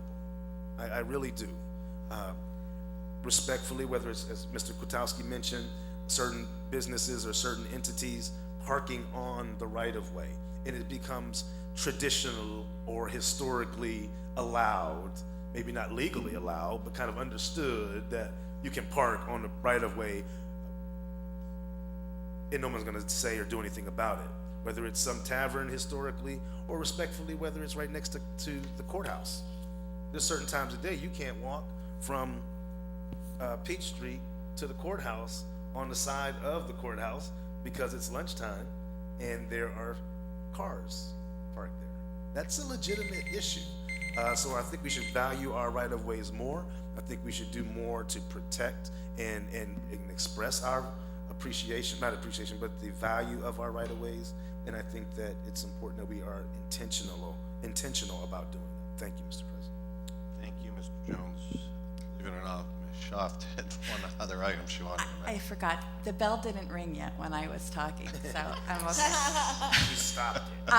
I really do. Respectfully, whether it's, as Mr. Kwiatkowski mentioned, certain businesses or certain entities parking on the right-of-way, and it becomes traditional or historically allowed, maybe not legally allowed, but kind of understood that you can park on the right-of-way and no one's gonna say or do anything about it. Whether it's some tavern historically, or respectfully, whether it's right next to the courthouse. There's certain times of day you can't walk from Peach Street to the courthouse on the side of the courthouse because it's lunchtime and there are cars parked there. That's a legitimate issue. So I think we should value our right-of-ways more. I think we should do more to protect and express our appreciation, not appreciation, but the value of our right-of-ways. And I think that it's important that we are intentional about doing that. Thank you, Mr. President. Thank you, Mr. Jones. Believe it or not, Ms. Schaft had one other item she wanted to mention. I forgot, the bell didn't ring yet when I was talking, so I'm okay. You stopped it.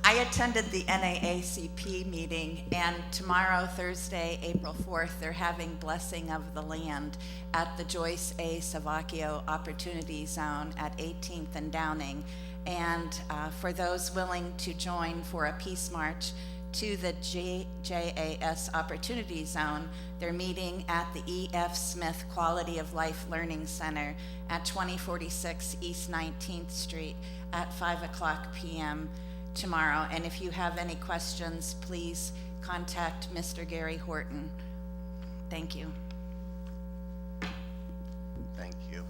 I attended the NAACP meeting, and tomorrow, Thursday, April 4th, they're having Blessing of the Land at the Joyce A. Savacchio Opportunity Zone at 18th and Downing. And for those willing to join for a peace march to the JAS Opportunity Zone, they're meeting at the E.F. Smith Quality of Life Learning Center at 2046 East 19th Street at 5:00 p.m. tomorrow. And if you have any questions, please contact Mr. Gary Horton. Thank you. Thank you.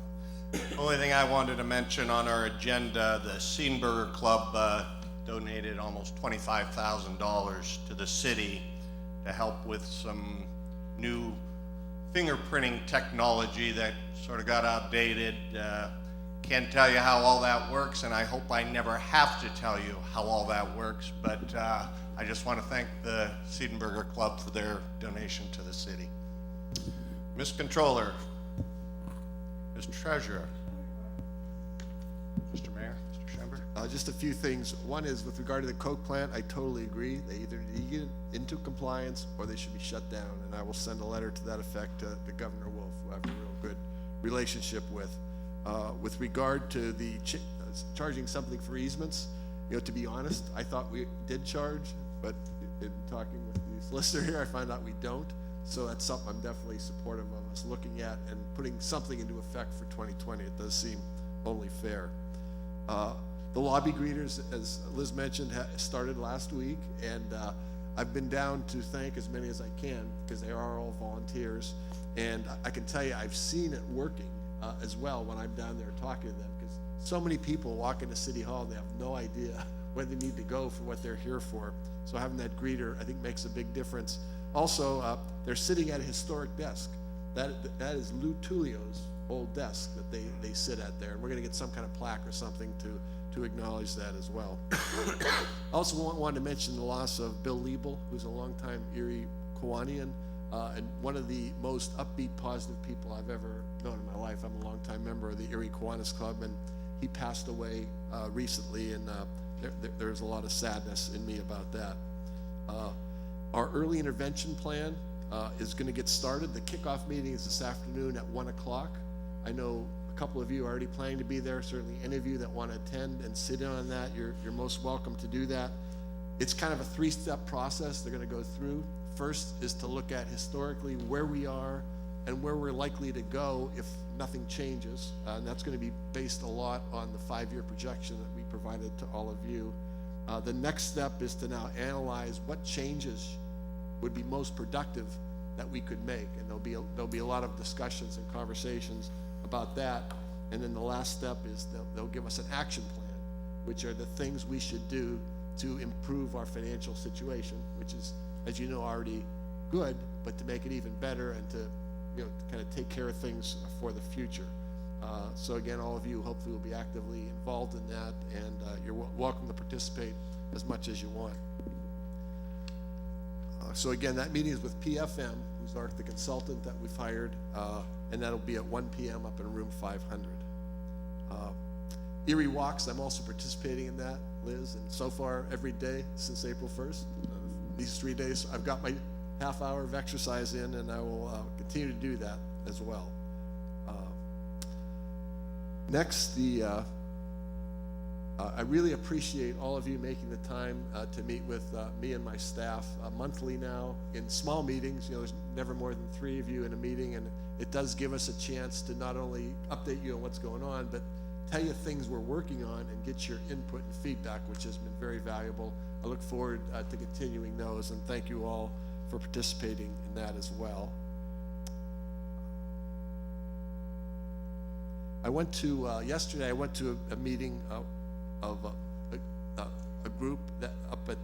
Only thing I wanted to mention on our agenda, the Siedenberger Club donated almost $25,000 to the city to help with some new fingerprinting technology that sort of got outdated. Can't tell you how all that works, and I hope I never have to tell you how all that works, but I just want to thank the Siedenberger Club for their donation to the city. Ms. Controller, Mr. Treasurer, Mr. Mayor, Mr. Schember. Just a few things. One is with regard to the Coke plant, I totally agree. They either need to get into compliance or they should be shut down. And I will send a letter to that effect to Governor Wolf, who I have a real good relationship with. With regard to the charging something for easements, to be honest, I thought we did charge, but in talking with the solicitor here, I found out we don't. So that's something I'm definitely supportive of us looking at and putting something into effect for 2020. It does seem only fair. The lobby greeters, as Liz mentioned, started last week, and I've been down to thank as many as I can because they are all volunteers. And I can tell you, I've seen it working as well when I'm down there talking to them, because so many people walk into City Hall and they have no idea where they need to go for what they're here for. So having that greeter, I think, makes a big difference. Also, they're sitting at a historic desk. That is Lou Tullio's old desk that they sit at there. And we're going to get some kind of plaque or something to acknowledge that as well. Also wanted to mention the loss of Bill Liebel, who's a longtime Erie Kiwanian, and one of the most upbeat, positive people I've ever known in my life. I'm a longtime member of the Erie Kiwanis Club, and he passed away recently, and there's a lot of sadness in me about that. Our early intervention plan is going to get started. The kickoff meeting is this afternoon at 1 o'clock. I know a couple of you are already planning to be there. Certainly any of you that want to attend and sit in on that, you're most welcome to do that. It's kind of a three-step process they're going to go through. First is to look at historically where we are and where we're likely to go if nothing changes. And that's going to be based a lot on the 5-year projection that we provided to all of you. The next step is to now analyze what changes would be most productive that we could make. And there'll be a lot of discussions and conversations about that. And then the last step is they'll give us an action plan, which are the things we should do to improve our financial situation, which is, as you know, already good, but to make it even better and to kind of take care of things for the future. So again, all of you hopefully will be actively involved in that, and you're welcome to participate as much as you want. So again, that meeting is with PFM, who's the consultant that we've hired, and that'll be at 1 p.m. up in room 500. Erie Walks, I'm also participating in that, Liz, and so far every day since April 1st, these 3 days, I've got my half hour of exercise in, and I will continue to do that as well. Next, I really appreciate all of you making the time to meet with me and my staff monthly now in small meetings. You know, there's never more than 3 of you in a meeting, and it does give us a chance to not only update you on what's going on, but tell you things we're working on and get your input and feedback, which has been very valuable. I look forward to continuing those, and thank you all for participating in that as well. I went to, yesterday I went to a meeting of a group that up at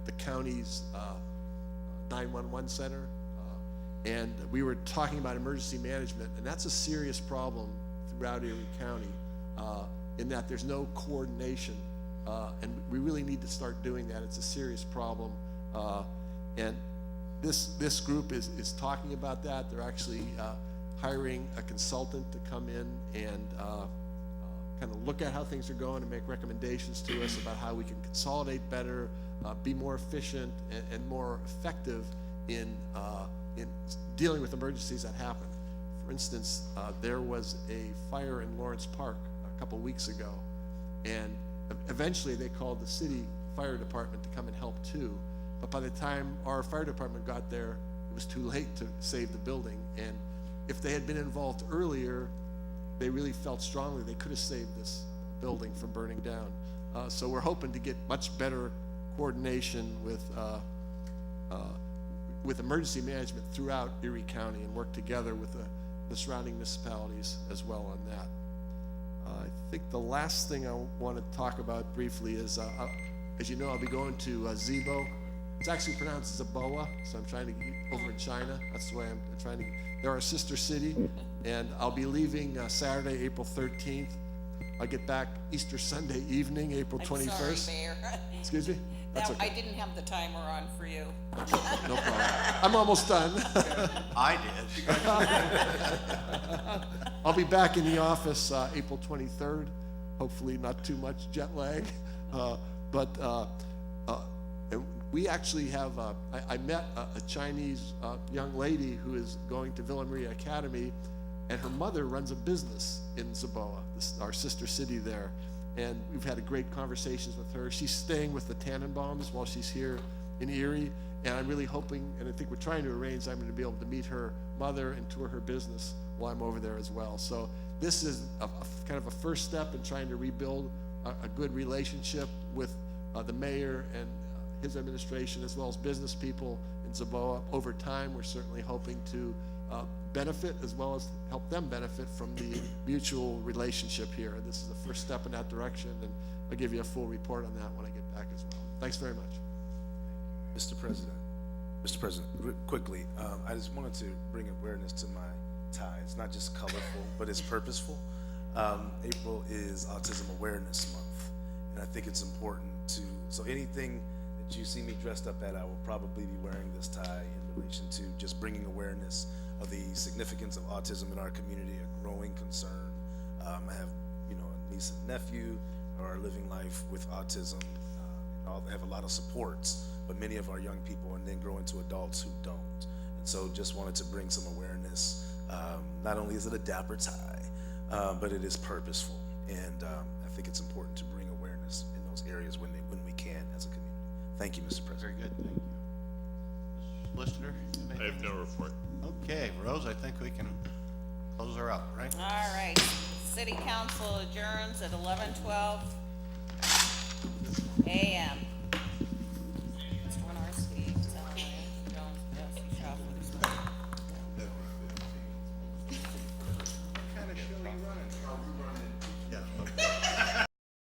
the county's 911 center, and we were talking about emergency management, and that's a serious problem throughout Erie County, in that there's no coordination, and we really need to start doing that. It's a serious problem, and this group is talking about that. They're actually hiring a consultant to come in and kind of look at how things are going and make recommendations to us about how we can consolidate better, be more efficient and more effective in dealing with emergencies that happen. For instance, there was a fire in Lawrence Park a couple weeks ago, and eventually they called the city fire department to come and help too. But by the time our fire department got there, it was too late to save the building. And if they had been involved earlier, they really felt strongly they could have saved this building from burning down. So we're hoping to get much better coordination with emergency management throughout Erie County and work together with the surrounding municipalities as well on that. I think the last thing I want to talk about briefly is, as you know, I'll be going to Zibo. It's actually pronounced Zaboa, so I'm trying to get over in China. That's the way I'm trying to. They're our sister city, and I'll be leaving Saturday, April 13th. I'll get back Easter Sunday evening, April 21st. I'm sorry, Mayor. Excuse me? That's okay. I didn't have the timer on for you. No problem. I'm almost done. I did. I'll be back in the office April 23rd. Hopefully not too much jet lag. And we actually have, I met a Chinese young lady who is going to Villa Maria Academy, and her mother runs a business in Zaboa, our sister city there. And we've had a great conversations with her. She's staying with the Tannenbaums while she's here in Erie, and I'm really hoping, and I think we're trying to arrange, I'm going to be able to meet her mother and tour her business while I'm over there as well. So this is kind of a first step in trying to rebuild a good relationship with the mayor and his administration, as well as business people in Zaboa. Over time, we're certainly hoping to benefit as well as help them benefit from the mutual relationship here. And this is the first step in that direction, and I'll give you a full report on that when I get back as well. Thanks very much. Mr. President, quickly, I just wanted to bring awareness to my tie. It's not just colorful, but it's purposeful. April is Autism Awareness Month, and I think it's important so anything that you see me dressed up at, I will probably be wearing this tie in relation to just bringing awareness of the significance of autism in our community, a growing concern. I have, a niece and nephew who are living life with autism. They have a lot of supports, but many of our young people and then grow into adults who don't. And so just wanted to bring some awareness. Not only is it a dapper tie, but it is purposeful. And I think it's important to bring awareness in those areas when we can as a community. Thank you, Mr. President. Very good, thank you. Mr. Lister? I have no report. Okay, Rose, I think we can close her out, right? All right, City Council adjourns at 11:12 a.m.